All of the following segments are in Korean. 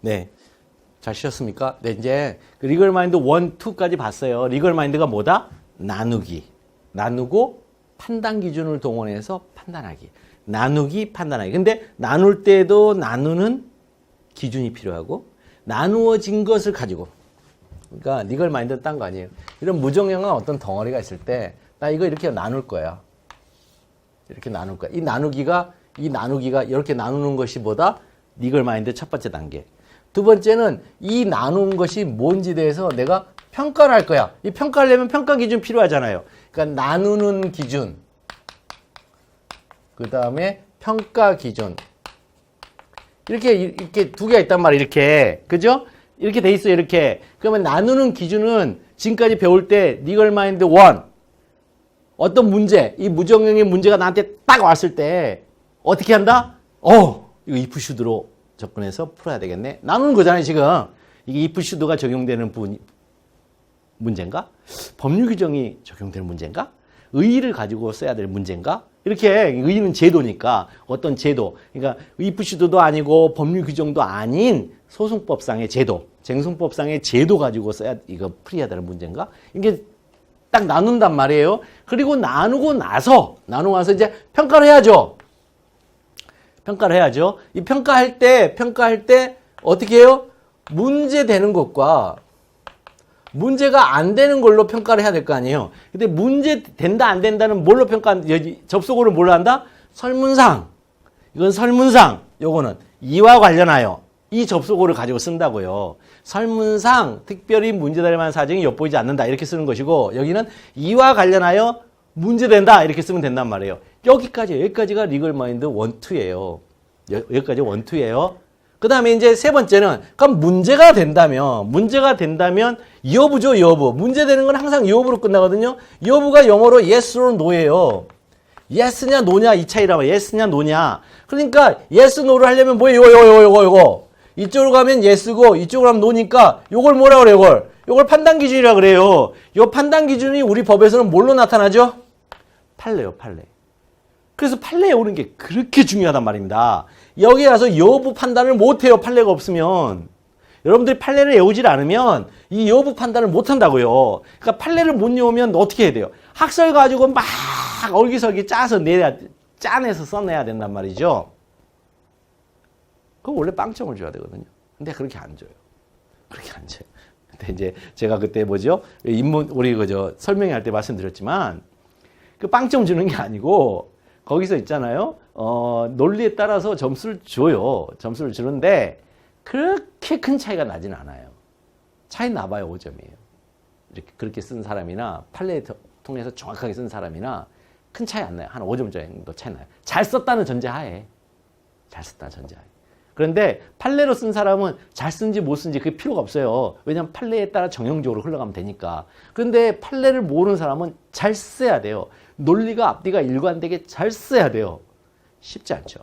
네. 잘 쉬었습니까? 네, 이제 리걸 마인드 1, 2까지 봤어요. 리걸 마인드가 뭐다? 나누기. 나누고 판단 기준을 동원해서 판단하기. 나누기, 판단하기. 근데 나눌 때도 나누는 기준이 필요하고 나누어진 것을 가지고 그러니까 리걸 마인드는 딴 거 아니에요. 이런 무정형한 어떤 덩어리가 있을 때 나 이거 이렇게 나눌 거야. 이렇게 나눌 거야. 이 나누기가 이렇게 나누는 것이 뭐다? 리걸 마인드 첫 번째 단계. 두 번째는 이 나눈 것이 뭔지 대해서 내가 평가를 할 거야. 이 평가를 하려면 평가 기준 필요하잖아요. 그러니까 나누는 기준. 그 다음에 평가 기준. 이렇게 두 개가 있단 말이에요. 이렇게. 그죠? 이렇게 돼 있어요. 이렇게. 그러면 나누는 기준은 지금까지 배울 때 리걸 마인드 1. 어떤 문제, 이 무정형의 문제가 나한테 딱 왔을 때 어떻게 한다? 이거 if should로 접근해서 풀어야 되겠네. 나누는 거잖아요, 지금. 이게 if should가 적용되는 문제인가? 법률 규정이 적용되는 문제인가? 의의를 가지고 써야 될 문제인가? 이렇게 의의는 제도니까 어떤 제도, 그러니까 if should도 아니고 법률 규정도 아닌 소송법상의 제도, 쟁송법상의 제도 가지고 써야 이거 풀어야 되는 문제인가? 이게 딱 나눈단 말이에요. 그리고 나누고 나서 이제 평가를 해야죠. 평가를 해야죠. 이 평가할 때 어떻게 해요? 문제 되는 것과 문제가 안 되는 걸로 평가를 해야 될 거 아니에요. 근데 문제 된다 안 된다는 뭘로 접속어를 뭘로 한다? 설문상. 이건 설문상. 요거는 이와 관련하여 이 접속어를 가지고 쓴다고요. 설문상 특별히 문제될 만한 사정이 엿보이지 않는다 이렇게 쓰는 것이고 여기는 이와 관련하여 문제된다 이렇게 쓰면 된단 말이에요. 여기까지가 리걸 마인드 1, 2예요. 여기까지 1, 2예요. 그 다음에 이제 세 번째는 그럼 문제가 된다면 여부죠. 여부. 문제되는 건 항상 여부로 끝나거든요. 여부가 영어로 yes or no예요. yes냐 no냐 이 차이라고. yes냐 no냐. 그러니까 yes no를 하려면 뭐예요? 이거. 이쪽으로 가면 yes고 이쪽으로 하면 no니까 요걸 뭐라 그래요? 요걸 판단 기준이라 그래요. 요 판단 기준이 우리 법에서는 뭘로 나타나죠? 판례요, 판례. 그래서 판례에 오는 게 그렇게 중요하단 말입니다. 여기 와서 여부 판단을 못해요. 판례가 없으면. 여러분들이 판례를 외우질 않으면 이 여부 판단을 못한다고요. 그러니까 판례를 못 외우면 어떻게 해야 돼요? 학설 가지고 막 얼기설기 짜내서 써내야 된단 말이죠. 그럼 원래 빵점을 줘야 되거든요. 근데 그렇게 안 줘요. 근데 이제 제가 그때 우리 설명회 때 말씀드렸지만 그 빵점 주는 게 아니고 거기서 있잖아요. 논리에 따라서 점수를 줘요. 점수를 주는데 그렇게 큰 차이가 나진 않아요. 차이 나봐요 5점이에요. 이렇게 그렇게 쓴 사람이나 판례 통해서 정확하게 쓴 사람이나 큰 차이 안 나요. 한 5점 정도 차이 나요. 잘 썼다는 전제하에. 그런데 판례로 쓴 사람은 잘 쓴지 못 쓴지 그게 필요가 없어요. 왜냐하면 판례에 따라 정형적으로 흘러가면 되니까. 그런데 판례를 모르는 사람은 잘 써야 돼요. 논리가 앞뒤가 일관되게 잘 써야 돼요. 쉽지 않죠.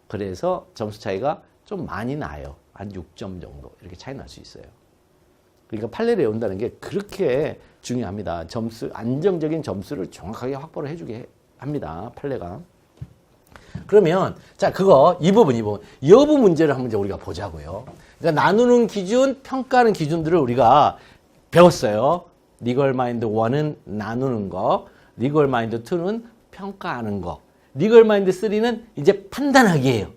그래서 점수 차이가 좀 많이 나요. 한 6점 정도 이렇게 차이 날 수 있어요. 그러니까 판례를 외운다는 게 그렇게 중요합니다. 안정적인 점수를 정확하게 확보를 해주게 합니다. 판례가. 그러면 자 이 부분 여부 문제를 한번 이제 우리가 보자고요. 그러니까 나누는 기준, 평가하는 기준들을 우리가 배웠어요. 리걸 마인드 1은 나누는 거, 리걸 마인드 2는 평가하는 거, 리걸 마인드 3는 이제 판단하기예요.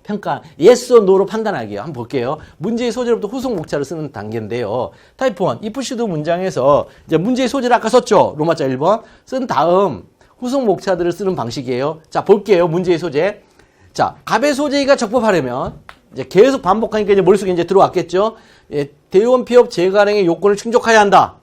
평가, yes or no로 판단하기예요. 한번 볼게요. 문제의 소재로부터 후속 목차를 쓰는 단계인데요. 타입 1, if should 문장에서 이제 문제의 소재를 아까 썼죠. 로마자 1번 쓴 다음 후속 목차들을 쓰는 방식이에요. 자, 볼게요. 문제의 소재. 자, 갑의 소재가 적법하려면 이제 계속 반복하니까 이제 머릿속에 이제 들어왔겠죠. 대의원 피업 재가능의 요건을 충족해야 한다.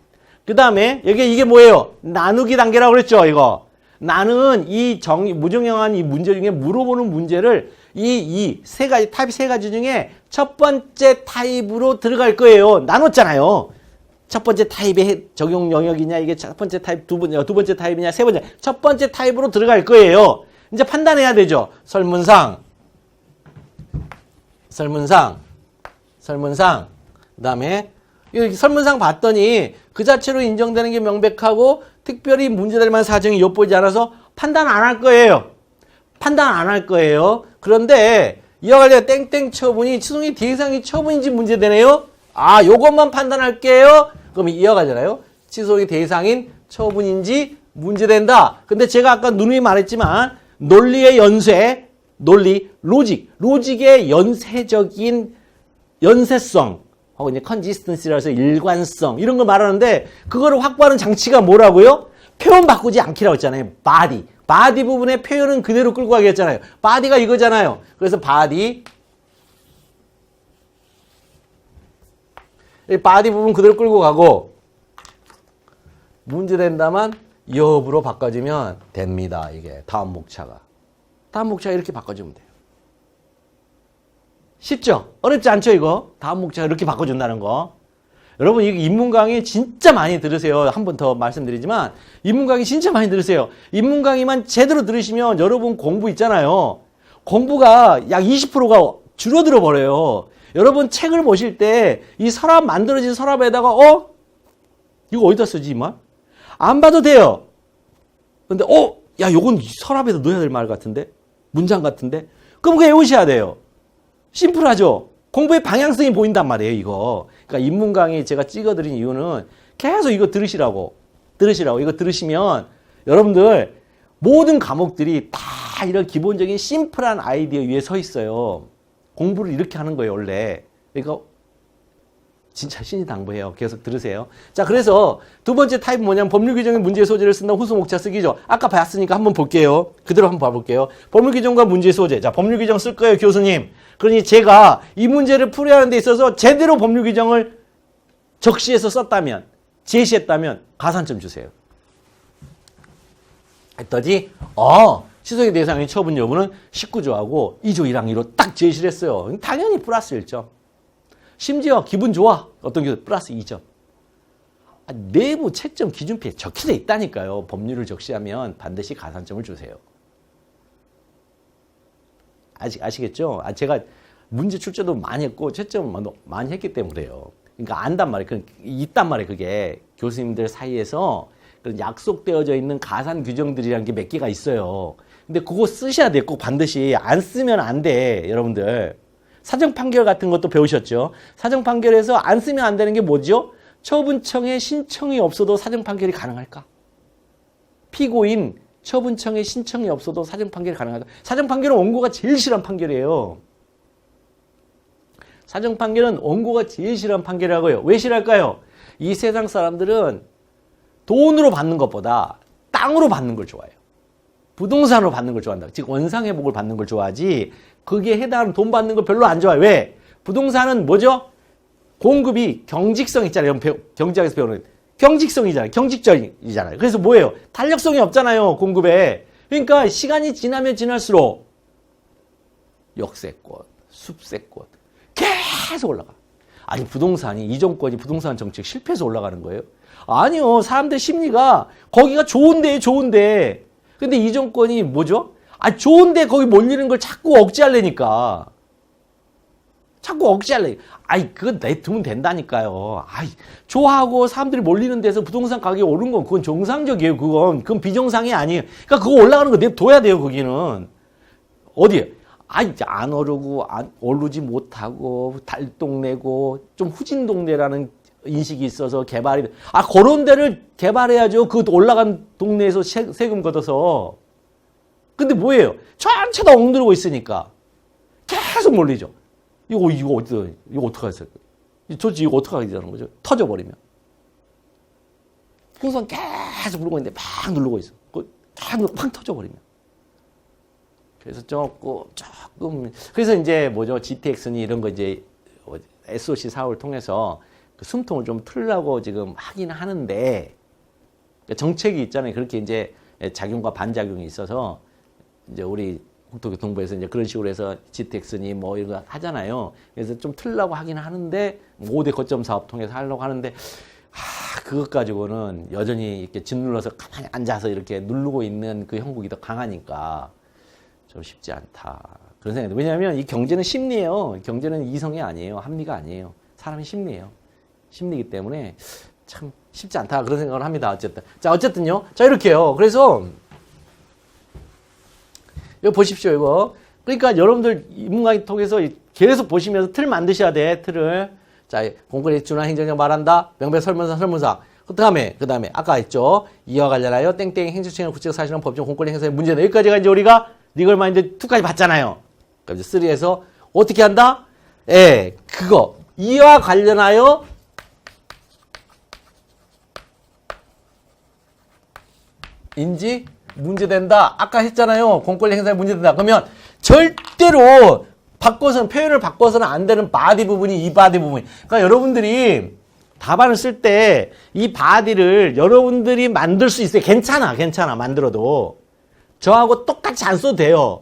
그 다음에 이게 뭐예요? 나누기 단계라고 그랬죠. 이거. 나는 무정형한 이 문제 중에 물어보는 문제를 이 세 가지, 타입 세 가지 중에 첫 번째 타입으로 들어갈 거예요. 나눴잖아요. 첫 번째 타입의 적용 영역이냐, 이게 첫 번째 타입, 두 번째 타입이냐, 세 번째. 첫 번째 타입으로 들어갈 거예요. 이제 판단해야 되죠. 설문상. 그 다음에, 설문상 봤더니 그 자체로 인정되는 게 명백하고 특별히 문제될 만한 사정이 엿보이지 않아서 판단 안 할 거예요. 그런데 이와 관련 땡땡 처분이 취소의 대상이 처분인지 문제되네요. 아, 요것만 판단할게요. 그럼 이어가잖아요. 취소의 대상인 처분인지 문제된다. 근데 제가 아까 누누이 말했지만 논리의 연쇄, 논리, 로직의 연쇄적인 연쇄성 혹은 이제 컨지스턴시라서 일관성 이런 걸 말하는데 그거를 확보하는 장치가 뭐라고요? 표현 바꾸지 않기라고 했잖아요. 바디 부분의 표현은 그대로 끌고 가게 했잖아요. 바디가 이거잖아요. 그래서 바디 부분 그대로 끌고 가고 문제된다만 여부로 바꿔주면 됩니다. 이게 다음 목차가 이렇게 바꿔주면 돼요. 쉽죠? 어렵지 않죠 이거? 다음 목차가 이렇게 바꿔준다는 거. 여러분 이 인문 강의 진짜 많이 들으세요. 한 번 더 말씀드리지만 인문 강의 진짜 많이 들으세요. 인문 강의만 제대로 들으시면 여러분 공부 있잖아요. 공부가 약 20%가 줄어들어 버려요. 여러분 책을 보실 때 이 서랍 만들어진 서랍에다가 이거 어디다 쓰지 이만? 안 봐도 돼요. 근데 야 요건 서랍에다 넣어야 될 말 같은데? 문장 같은데? 그럼 그거 외우셔야 돼요. 심플하죠? 공부의 방향성이 보인단 말이에요, 이거. 그러니까 인문 강의 제가 찍어드린 이유는 계속 이거 들으시라고. 이거 들으시면 여러분들 모든 과목들이 다 이런 기본적인 심플한 아이디어 위에 서 있어요. 공부를 이렇게 하는 거예요, 원래. 그러니까 진짜 신이당부해요. 계속 들으세요. 자, 그래서 두 번째 타입은 뭐냐면 법률 규정의 문제의 소재를 쓴다 후수 목차 쓰기죠. 아까 봤으니까 한번 볼게요. 그대로 한번 봐볼게요. 법률 규정과 문제의 소재. 자, 법률 규정 쓸 거예요, 교수님. 그러니 제가 이 문제를 풀이하는 데 있어서 제대로 법률 규정을 적시해서 썼다면, 제시했다면 가산점 주세요. 했더니 취소의 대상의 처분 여부는 19조하고 2조 1항 2로 딱 제시를 했어요. 당연히 플러스 1점. 심지어 기분 좋아. 어떤 게 플러스 2점. 내부 채점 기준표에 적혀져 있다니까요. 법률을 적시하면 반드시 가산점을 주세요. 아시겠죠? 제가 문제 출제도 많이 했고 채점을 많이 했기 때문에 그래요. 그러니까 안단 말이에요. 있단 말이에요. 그게 교수님들 사이에서 약속되어져 있는 가산 규정들이라는 게 몇 개가 있어요. 근데 그거 쓰셔야 돼요. 꼭 반드시. 안 쓰면 안 돼. 여러분들. 사정 판결 같은 것도 배우셨죠? 사정 판결에서 안 쓰면 안 되는 게 뭐죠? 처분청의 신청이 없어도 사정 판결이 가능할까? 피고인 처분청의 신청이 없어도 사정 판결이 가능하다. 사정 판결은 원고가 제일 싫어하는 판결이에요. 사정 판결은 원고가 제일 싫어하는 판결이라고요. 왜 싫어할까요? 이 세상 사람들은 돈으로 받는 것보다 땅으로 받는 걸 좋아해요. 부동산으로 받는 걸 좋아한다. 즉 원상회복을 받는 걸 좋아하지 그게 해당하는 돈 받는 걸 별로 안 좋아해요. 왜? 부동산은 뭐죠? 공급이 경직성 있잖아요. 경제학에서 배우는 경직성이잖아요. 경직적이잖아요. 그래서 뭐예요? 탄력성이 없잖아요. 공급에. 그러니까 시간이 지나면 지날수록 역세권, 숲세권 계속 올라가. 아니 부동산이 이 정권이 부동산 정책 실패해서 올라가는 거예요? 아니요. 사람들 심리가 거기가 좋은데 좋은데 근데 이 정권이 뭐죠? 좋은데 거기 몰리는 걸 자꾸 억제하려니까. 그거 내두면 된다니까요. 좋아하고 사람들이 몰리는 데서 부동산 가격이 오른 건 그건 정상적이에요. 그건 비정상이 아니에요. 그러니까 그거 올라가는 거 내둬야 돼요. 거기는. 어디에? 안 오르고, 오르지 못하고, 달동네고, 좀 후진 동네라는 인식이 있어서 개발이, 그런 데를 개발해야죠. 그 올라간 동네에서 세금 걷어서. 근데 뭐예요? 전체 다 엉들고 있으니까. 계속 몰리죠. 이거 어떡하겠어요? 도대체 이거 어떡하게 되는 거죠? 터져버리면. 풍선 계속 부르고 있는데 막 누르고 있어. 팍 터져버리면. 그래서 조금. 그래서 이제 뭐죠? GTX니 이런 거 이제 SOC 사업을 통해서 그 숨통을 좀 틀려고 지금 하긴 하는데 정책이 있잖아요. 그렇게 이제 작용과 반작용이 있어서 이제 우리 국토교통부에서 이제 그런 식으로 해서 GTX니 뭐 이런 거 하잖아요. 그래서 좀 틀려고 하긴 하는데 5대 거점 사업 통해서 하려고 하는데 그것 가지고는 여전히 이렇게 짓눌러서 가만히 앉아서 이렇게 누르고 있는 그 형국이 더 강하니까 좀 쉽지 않다. 그런 생각이 들어요. 왜냐하면 이 경제는 심리예요. 경제는 이성이 아니에요. 합리가 아니에요. 사람의 심리예요. 심리이기 때문에 참 쉽지 않다. 그런 생각을 합니다. 어쨌든요. 자, 이렇게요. 그래서 이거 보십시오. 이거 그러니까 여러분들 인문강의 통해서 계속 보시면서 틀 만드셔야 돼, 틀을. 자, 공권력 준한 행정력 말한다. 명백 설문상. 그 다음에 아까 했죠. 이와 관련하여 땡땡 행정처형 구체적 사실은 법정 공권력 행사의 문제다. 여기까지가 이제 우리가 리걸 마인드 2까지 봤잖아요. 그럼 이제 3에서 어떻게 한다? 예, 그거. 이와 관련하여 인지 문제된다. 아까 했잖아요. 공권력 행사에 문제된다. 그러면 절대로 표현을 바꿔서는 안 되는 바디 부분이 이 바디 부분이. 그러니까 여러분들이 답안을 쓸 때 이 바디를 여러분들이 만들 수 있어요. 괜찮아. 만들어도. 저하고 똑같이 안 써도 돼요.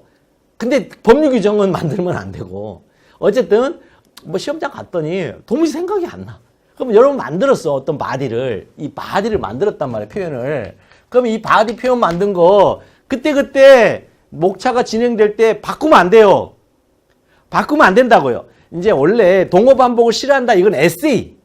근데 법률 규정은 만들면 안 되고. 어쨌든 뭐 시험장 갔더니 도무지 생각이 안 나. 그럼 여러분 만들었어. 어떤 바디를. 이 바디를 만들었단 말이에요. 표현을. 그럼 이 바디 표현 만든 거 그때 목차가 진행될 때 바꾸면 안 돼요. 바꾸면 안 된다고요. 이제 원래 동어 반복을 싫어한다. 이건 에세이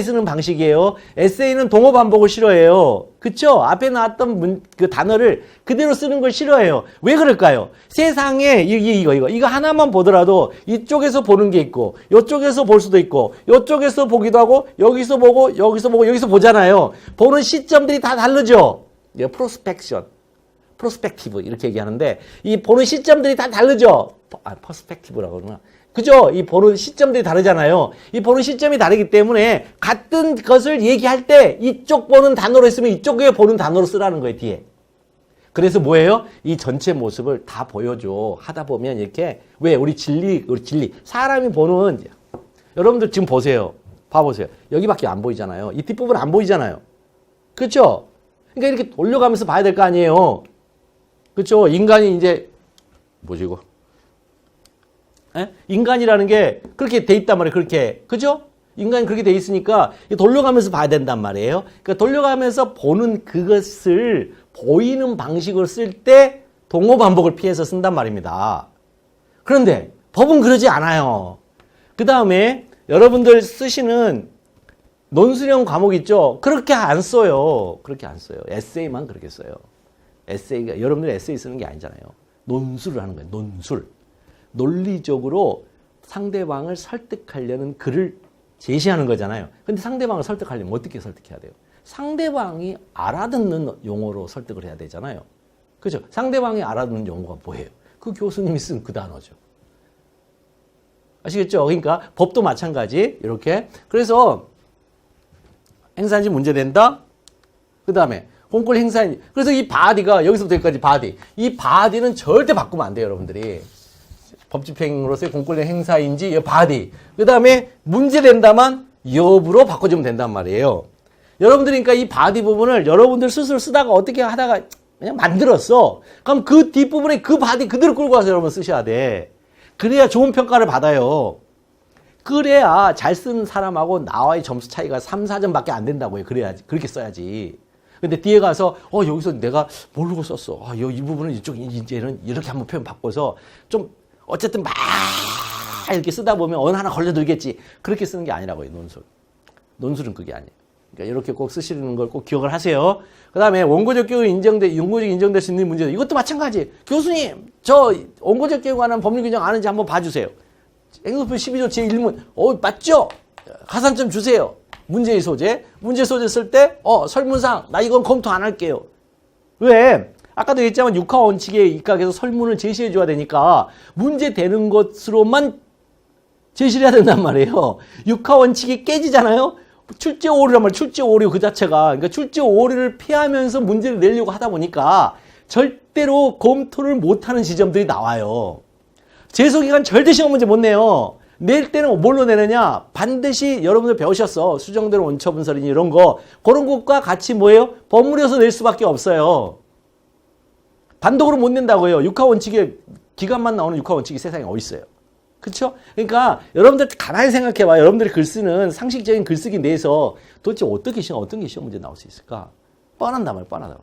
쓰는 방식이에요. 에세이는 동어 반복을 싫어해요. 그쵸? 앞에 나왔던 그 단어를 그대로 쓰는 걸 싫어해요. 왜 그럴까요? 세상에 이거 하나만 보더라도 이쪽에서 보는 게 있고 이쪽에서 볼 수도 있고 이쪽에서 보기도 하고 여기서 보고 여기서 보잖아요. 보는 시점들이 다 다르죠. 프로스펙티브 이렇게 얘기하는데 이 보는 시점들이 다 다르죠. 퍼스펙티브라고 그러나. 그죠? 이 보는 시점들이 다르잖아요. 이 보는 시점이 다르기 때문에 같은 것을 얘기할 때 이쪽 보는 단어로 했으면 이쪽에 보는 단어로 쓰라는 거예요, 뒤에. 그래서 뭐예요? 이 전체 모습을 다 보여줘. 하다 보면 이렇게 왜 우리 진리 사람이 보는 여러분들 지금 보세요. 봐보세요. 여기밖에 안 보이잖아요. 이 뒷부분 안 보이잖아요. 그렇죠? 그러니까 이렇게 돌려가면서 봐야 될 거 아니에요. 그렇죠? 인간이 이제 뭐지 이거? 에? 인간이라는 게 그렇게 돼 있단 말이에요. 그렇게. 그죠? 인간이 그렇게 돼 있으니까 돌려가면서 봐야 된단 말이에요. 그러니까 돌려가면서 보는 그것을 보이는 방식으로 쓸 때 동어 반복을 피해서 쓴단 말입니다. 그런데 법은 그러지 않아요. 그 다음에 여러분들 쓰시는 논술형 과목 있죠? 그렇게 안 써요. 에세이만 그렇게 써요. 에세이가, 여러분들 에세이 쓰는 게 아니잖아요. 논술을 하는 거예요. 논술. 논리적으로 상대방을 설득하려는 글을 제시하는 거잖아요. 근데 상대방을 설득하려면 어떻게 설득해야 돼요? 상대방이 알아듣는 용어로 설득을 해야 되잖아요. 그죠? 상대방이 알아듣는 용어가 뭐예요? 그 교수님이 쓴 그 단어죠. 아시겠죠? 그러니까 법도 마찬가지. 이렇게. 그래서 행사인지 문제된다. 그 다음에 공권 행사인지. 그래서 이 바디가 여기서부터 여기까지 바디. 이 바디는 절대 바꾸면 안 돼요, 여러분들이. 법집행으로서의 공권력 행사인지 바디. 그 다음에 문제된다만 여부로 바꿔주면 된단 말이에요. 여러분들이 그러니까 이 바디 부분을 여러분들 스스로 쓰다가 어떻게 하다가 그냥 만들었어. 그럼 그 뒷부분에 그 바디 그대로 끌고 와서 여러분 쓰셔야 돼. 그래야 좋은 평가를 받아요. 그래야 잘 쓰는 사람하고 나와의 점수 차이가 3, 4점밖에 안 된다고요. 그래야지. 그렇게 써야지. 근데 뒤에 가서 여기서 내가 모르고 썼어. 이 부분은 이제는 이렇게 한번 표현 바꿔서 좀 어쨌든 막 이렇게 쓰다 보면 어느 하나 걸려들겠지. 그렇게 쓰는 게 아니라고요. 논술은 그게 아니에요. 그러니까 이렇게 꼭 쓰시는 걸 꼭 기억을 하세요. 그 다음에 원고적 교육 영구적 인정될 수 있는 문제도 이것도 마찬가지. 교수님, 저 원고적 교육에 관한 법률 규정 아는지 한번 봐주세요. 행정법 12조 제1문, 맞죠? 가산점 주세요. 문제의 소재 쓸 때, 설문상, 나 이건 검토 안 할게요. 왜? 아까도 얘기했지만 육하 원칙에 입각해서 설문을 제시해 줘야 되니까 문제 되는 것으로만 제시를 해야 된단 말이에요. 육하 원칙이 깨지잖아요? 출제 오류란 말이에요. 출제 오류 그 자체가. 그러니까 출제 오류를 피하면서 문제를 내려고 하다 보니까 절대로 검토를 못하는 지점들이 나와요. 재소기간 절대 시험 문제 못 내요. 낼 때는 뭘로 내느냐? 반드시 여러분들 배우셨어. 수정되는 원처 분설이니 이런 거. 그런 것과 같이 뭐예요? 버무려서 낼 수밖에 없어요. 단독으로 못 낸다고요. 육하 원칙에 기간만 나오는 육하 원칙이 세상에 어디 있어요? 그렇죠? 그러니까 여러분들 가만히 생각해봐. 여러분들이 글 쓰는 상식적인 글쓰기 내에서 도대체 어떤 게 시험 문제 나올 수 있을까? 뻔한단 말이에요. 뻔하다.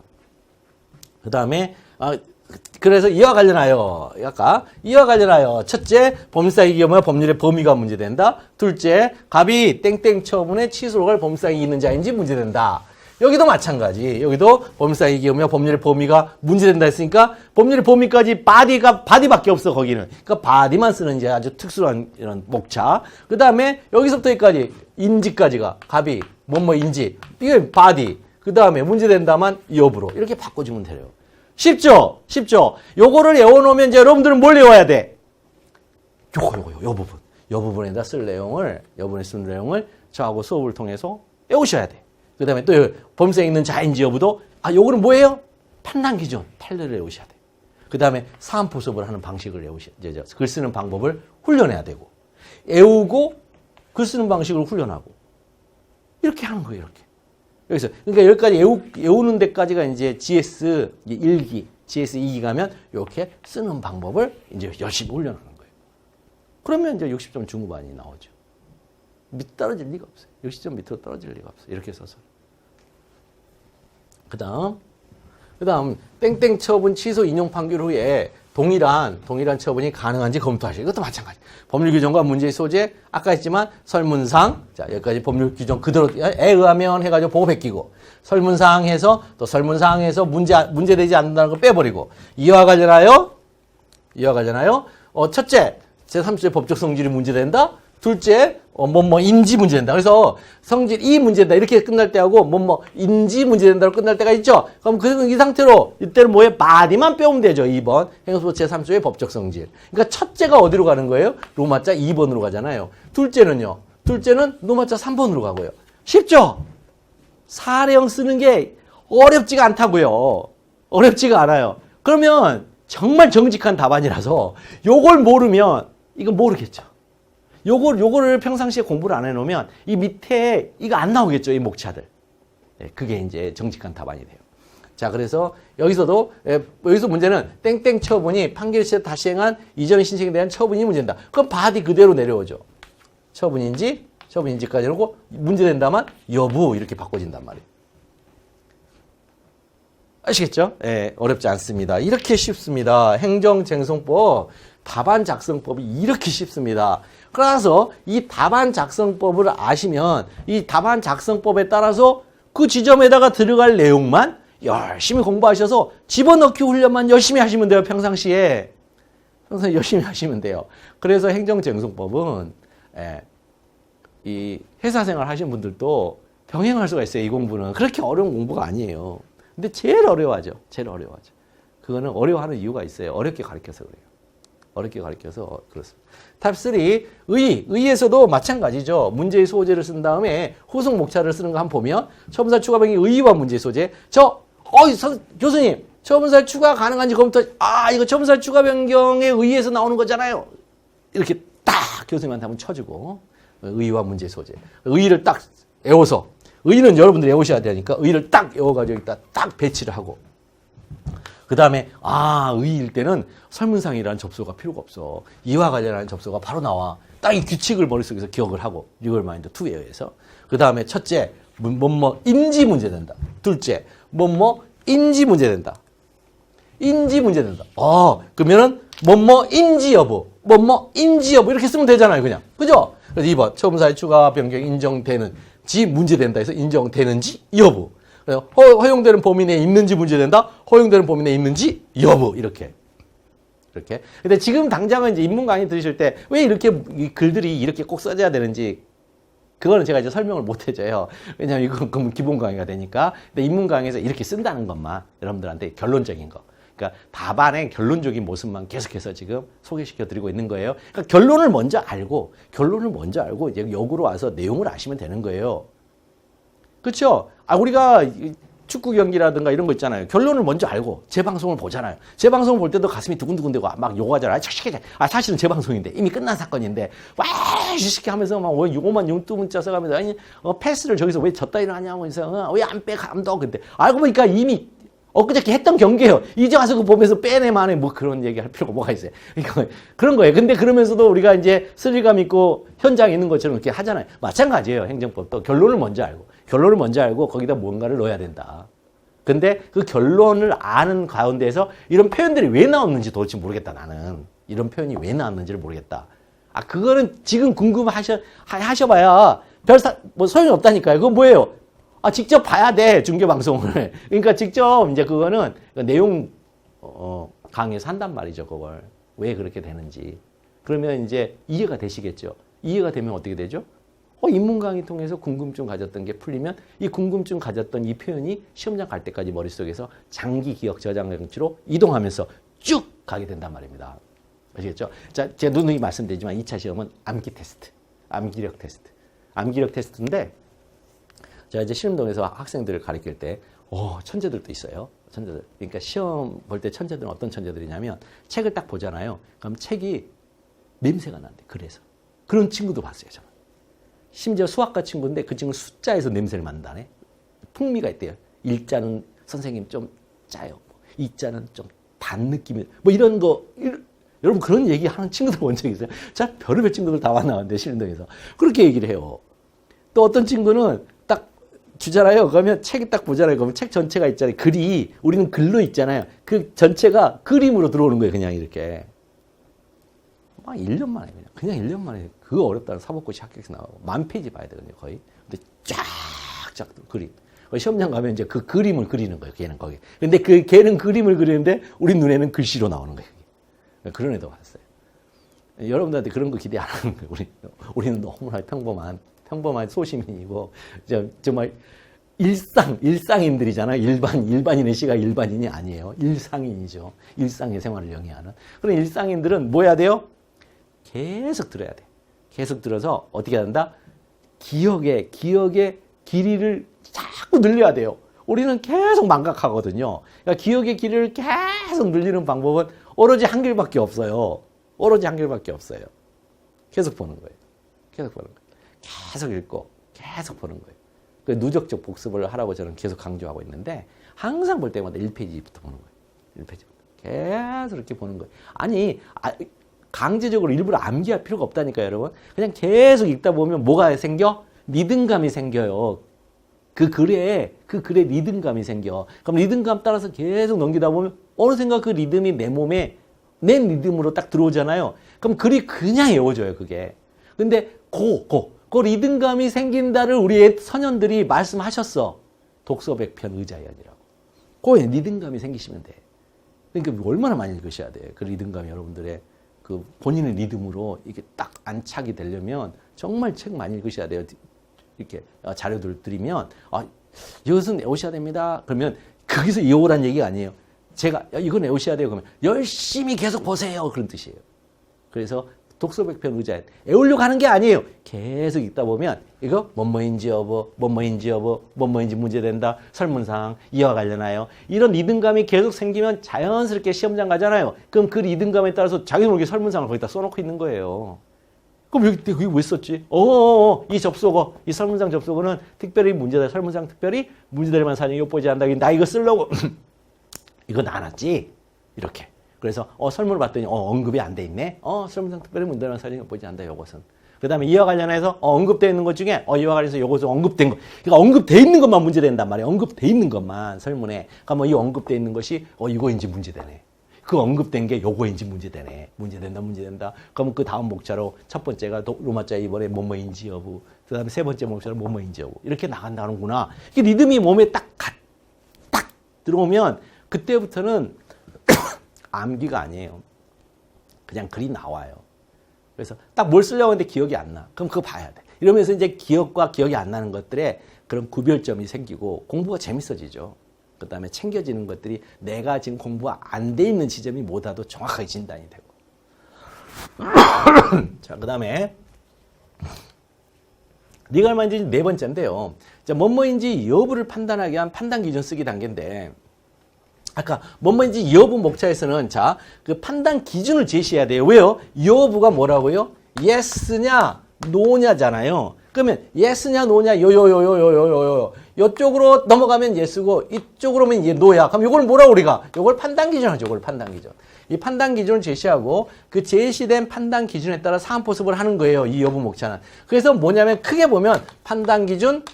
그 다음에 그래서 이와 관련하여 첫째, 법률사기 경우에 법률의 범위가 문제된다. 둘째, 갑이 땡땡 처분에 취소로 갈 법률사기 있는 자인지 문제된다. 여기도 마찬가지. 여기도 법률상 이기면 법률의 범위가 문제된다 했으니까 법률의 범위까지 바디밖에 없어, 거기는. 그러니까 바디만 쓰는 이제 아주 특수한 이런 목차. 그 다음에 여기서부터 여기까지 인지까지가 갑이, 인지. 이게 바디. 그 다음에 문제된다만 여부로. 이렇게 바꿔주면 돼요. 쉽죠? 쉽죠? 요거를 외워놓으면 이제 여러분들은 뭘 외워야 돼? 요 부분. 요 부분에다 쓸 내용을, 여부분에 쓸 내용을 저하고 수업을 통해서 외우셔야 돼. 그 다음에 또 범위상 있는 자인지 여부도, 요거는 뭐예요? 판단 기준, 판례를 외우셔야 돼. 그 다음에 사안포 수업을 하는 방식을 외우셔야 돼. 글 쓰는 방법을 훈련해야 되고, 외우고, 글 쓰는 방식을 훈련하고. 이렇게 하는 거예요, 이렇게. 여기서. 그러니까 여기까지 외우는 데까지가 이제 GS 1기, GS 2기 가면 이렇게 쓰는 방법을 이제 열심히 훈련하는 거예요. 그러면 이제 60점 중후반이 나오죠. 밑 떨어질 리가 없어요. 60점 밑으로 떨어질 리가 없어요. 이렇게 써서. 그 다음, 땡땡 처분 취소 인용 판결 후에 동일한 처분이 가능한지 검토하시고, 이것도 마찬가지. 법률 규정과 문제의 소재, 아까 했지만 설문상, 자, 여기까지 법률 규정 그대로, 에 의하면 해가지고 보고 베끼고, 설문상 해서, 또 설문상에서 문제되지 않는다는 걸 빼버리고, 이와 관련하여, 첫째, 제3조의 법적 성질이 문제된다. 둘째, 인지 문제된다. 그래서 성질 이 문제된다. 이렇게 끝날 때하고 인지 문제된다로 끝날 때가 있죠. 그럼 이 상태로 이때는 뭐에 바디만 빼오면 되죠. 2번. 행정소법 제3조의 법적 성질. 그러니까 첫째가 어디로 가는 거예요? 로마자 2번으로 가잖아요. 둘째는요. 둘째는 로마자 3번으로 가고요. 쉽죠? 사례형 쓰는 게 어렵지가 않다고요. 어렵지가 않아요. 그러면 정말 정직한 답안이라서 요걸 모르면 이건 모르겠죠. 요거를 평상시에 공부를 안 해놓으면 이 밑에 이거 안 나오겠죠. 이 목차들. 네, 그게 이제 정직한 답안이 돼요. 자, 그래서 여기서 문제는 땡땡 처분이 판결 시에 다시 행한 이전의 신청에 대한 처분이 문제된다. 그럼 바디 그대로 내려오죠. 처분인지까지 해놓고 문제된다만 여부 이렇게 바꿔진단 말이에요. 아시겠죠? 예, 어렵지 않습니다. 이렇게 쉽습니다. 행정쟁송법 답안 작성법이 이렇게 쉽습니다. 그래서 이 답안 작성법을 아시면 이 답안 작성법에 따라서 그 지점에다가 들어갈 내용만 열심히 공부하셔서 집어넣기 훈련만 열심히 하시면 돼요. 평상시에 열심히 하시면 돼요. 그래서 행정쟁송법은 이 회사생활 하시는 분들도 병행할 수가 있어요. 이 공부는 그렇게 어려운 공부가 아니에요. 근데 제일 어려워하죠. 그거는 어려워하는 이유가 있어요. 어렵게 가르쳐서 그래요. 어렵게 가르쳐서 그렇습니다. 탑 3, 의의에서도 마찬가지죠. 문제의 소재를 쓴 다음에 후속 목차를 쓰는 거 한번 보면 처분사 추가 변경의 의의와 문제의 소재. 교수님, 처분사 추가 가능한지 검토. 이거 처분사 추가 변경의 의의에서 나오는 거잖아요. 이렇게 딱 교수님한테 한번 쳐주고 의의와 문제의 소재. 의의를 딱 외워서 의의는 여러분들이 외우셔야 되니까 의의를 딱 외워가지고 여기다 딱 배치를 하고 그 다음에 의의일 때는 설문상이라는 접수가 필요가 없어. 이와 관련한 접수가 바로 나와. 딱 이 규칙을 머릿속에서 기억을 하고 리걸 마인드 2에 의해서 그 다음에 첫째 인지 문제된다. 둘째 인지 문제된다. 그러면은 인지 여부 이렇게 쓰면 되잖아요. 그냥 그죠? 그래서 2번 처분사의 추가 변경 인정되는지 문제된다 해서 인정되는지 여부. 허용되는 범위 내에 있는지 문제된다. 허용되는 범위 내에 있는지 여부 이렇게. 근데 지금 당장은 이제 입문 강의 들으실 때 왜 이렇게 이 글들이 이렇게 꼭 써져야 되는지 그거는 제가 이제 설명을 못 해줘요. 왜냐하면 이건 기본 강의가 되니까. 근데 입문 강의에서 이렇게 쓴다는 것만 여러분들한테 결론적인 거. 그러니까 답안의 결론적인 모습만 계속해서 지금 소개시켜 드리고 있는 거예요. 그러니까 결론을 먼저 알고 이제 역으로 와서 내용을 아시면 되는 거예요. 그렇죠? 우리가 축구 경기라든가 이런 거 있잖아요. 결론을 먼저 알고 재방송을 보잖아요. 재방송을 볼 때도 가슴이 두근두근대고 막 욕하잖아요. 사실은 재방송인데 이미 끝난 사건인데 와 이렇게 하면서 막 요거만 융두문자 써가면서 패스를 저기서 왜 졌다 일어나냐면서 왜 안 빼 감독 근데 알고 보니까 이미 엊그저께 했던 경기예요. 이제 와서 그거 보면서 빼내만해 뭐 그런 얘기 할 필요가 뭐가 있어요. 그러니까 그런 거예요. 근데 그러면서도 우리가 이제 스릴감 있고 현장에 있는 것처럼 이렇게 하잖아요. 마찬가지예요. 행정법도 결론을 먼저 알고 거기다 뭔가를 넣어야 된다. 근데 그 결론을 아는 가운데서 이런 표현들이 왜 나왔는지 도대체 모르겠다. 나는 이런 표현이 왜 나왔는지를 모르겠다. 그거는 지금 궁금하셔봐야 뭐 소용이 없다니까요. 그건 뭐예요? 직접 봐야 돼, 중계방송을. 그러니까 직접 이제 그거는 내용, 강의에서 한단 말이죠, 그걸. 왜 그렇게 되는지. 그러면 이제 이해가 되시겠죠. 이해가 되면 어떻게 되죠? 인문 강의 통해서 궁금증 가졌던 게 풀리면 이 궁금증 가졌던 이 표현이 시험장 갈 때까지 머릿속에서 장기 기억 저장장치로 이동하면서 쭉 가게 된단 말입니다. 아시겠죠? 자, 제가 누누이 말씀드리지만 2차 시험은 암기 테스트, 암기력 테스트. 암기력 테스트인데 제가 이제 신림동에서 학생들을 가르칠 때 천재들도 있어요. 천재들. 그러니까 시험 볼 때 천재들은 어떤 천재들이냐면 책을 딱 보잖아요. 그럼 책이 냄새가 난대. 그래서. 그런 친구도 봤어요, 저는. 심지어 수학과 친구인데 그 친구는 숫자에서 냄새를 맡는다네. 풍미가 있대요. 일자는 선생님 좀 짜요. 이자는 좀 단 느낌이 뭐 이런 거 여러분 그런 얘기 하는 친구들 본 적 있어요? 자, 별의별 친구들 다 만나는데 신림동에서 그렇게 얘기를 해요. 또 어떤 친구는 딱 주잖아요. 그러면 책이 딱 보잖아요. 그러면 책 전체가 있잖아요. 글이 우리는 글로 있잖아요. 그 전체가 그림으로 들어오는 거예요. 그냥 이렇게. 막 1년 만에 그냥 1년 만에 그거 어렵다는 사법고시 합격해서 나오고 10,000페이지 봐야 되거든요. 거의. 근데 쫙쫙 그림. 시험장 가면 이제 그 그림을 그리는 거예요. 걔는 거기. 근데 걔는 그림을 그리는데 우리 눈에는 글씨로 나오는 거예요. 그런 애도 봤어요. 여러분들한테 그런 거 기대 안 하는 거예요. 우리는 너무나 평범한 소시민이고 정말 일상인들이잖아요. 일반인의 시가 일반인이 아니에요. 일상인이죠. 일상의 생활을 영위하는. 그런 일상인들은 뭐 해야 돼요? 계속 들어야 돼. 계속 들어서 어떻게 한다? 기억의 길이를 자꾸 늘려야 돼요. 우리는 계속 망각하거든요. 그러니까 기억의 길이를 계속 늘리는 방법은 오로지 한 길밖에 없어요. 계속 보는 거예요. 계속 읽고 계속 보는 거예요. 그 누적적 복습을 하라고 저는 계속 강조하고 있는데 항상 볼 때마다 1페이지부터 보는 거예요. 1페이지부터. 계속 이렇게 보는 거예요. 아니 강제적으로 일부러 암기할 필요가 없다니까요, 여러분. 그냥 계속 읽다 보면 뭐가 생겨? 리듬감이 생겨요. 그 글에 리듬감이 생겨. 그럼 리듬감 따라서 계속 넘기다 보면 어느샌가 그 리듬이 내 몸에 내 리듬으로 딱 들어오잖아요. 그럼 글이 그냥 외워져요, 그게. 근데 그 리듬감이 생긴다를 우리 선현들이 말씀하셨어. 독서백편 의자연이라고. 그 리듬감이 생기시면 돼. 그러니까 얼마나 많이 읽으셔야 돼. 그 리듬감이 여러분들의 그 본인의 리듬으로 이게 딱 안착이 되려면 정말 책 많이 읽으셔야 돼요. 이렇게 자료들 드리면 이것은 외우셔야 됩니다. 그러면 거기서 외우란 얘기가 아니에요. 제가 이건 외우셔야 돼요. 그러면 열심히 계속 보세요. 그런 뜻이에요. 그래서 독서백편 의자연 외우려고 하는 게 아니에요. 계속 읽다 보면 이거 뭐뭐인지 여부, 뭐뭐인지 문제된다, 설문상, 이와 관련하여 이런 리듬감이 계속 생기면 자연스럽게 시험장 가잖아요. 그럼 그 리듬감에 따라서 자기 모르게 설문상을 거기다 써놓고 있는 거예요. 그럼 여기 왜 썼지? 이 접속어, 이 설문상 접속어는 특별히 문제다. 설문상 특별히 문제될 만한 사정이 엿보지 않는다. 나 이거 쓰려고 이거 나눴지? 이렇게. 그래서 설문을 봤더니 언급이 안 돼 있네. 설문상 특별히 문제될 만한 사정이 엿보지 않는다. 요것은. 그 다음에 이와 관련해서 언급되어 있는 것 중에 이와 관련해서 요것은 언급된 거. 그러니까 언급되어 있는 것만 문제된단 말이에요. 언급되어 있는 것만 설문에. 그러니까 이 언급되어 있는 것이 이거인지 문제되네. 그 언급된 게 요거인지 문제되네. 문제된다. 그러면 그 다음 목차로 첫 번째가 로마자 이번에 뭐뭐인지 여부. 그 다음에 세 번째 목차로 뭐뭐인지 여부. 이렇게 나간다는구나. 이게 리듬이 몸에 딱 들어오면 그때부터는 암기가 아니에요. 그냥 글이 나와요. 그래서 딱 뭘 쓰려고 하는데 기억이 안 나. 그럼 그거 봐야 돼. 이러면서 이제 기억과 기억이 안 나는 것들에 그런 구별점이 생기고 공부가 재밌어지죠. 그 다음에 챙겨지는 것들이 내가 지금 공부가 안 돼 있는 지점이 뭐다도 정확하게 진단이 되고. 자, 그 다음에 네가 얼마인지 네 번째인데요. 자, 뭐뭐인지 여부를 판단하기 위한 판단 기준 쓰기 단계인데 아까 뭐뭐인지 여부 목차에서는 자, 그 판단 기준을 제시해야 돼요. 왜요? 여부가 뭐라고요? yes냐, no냐잖아요. 그러면 yes냐, no냐, 요요요요요요요. 이쪽으로 넘어가면 yes고 이쪽으로 오면 no야. 그럼 이걸 뭐라고 우리가? 이걸 판단 기준 하죠. 이걸 판단 기준. 이 판단 기준을 제시하고 그 제시된 판단 기준에 따라 사안 포섭을 하는 거예요. 이 여부 목차는. 그래서 뭐냐면 크게 보면 판단 기준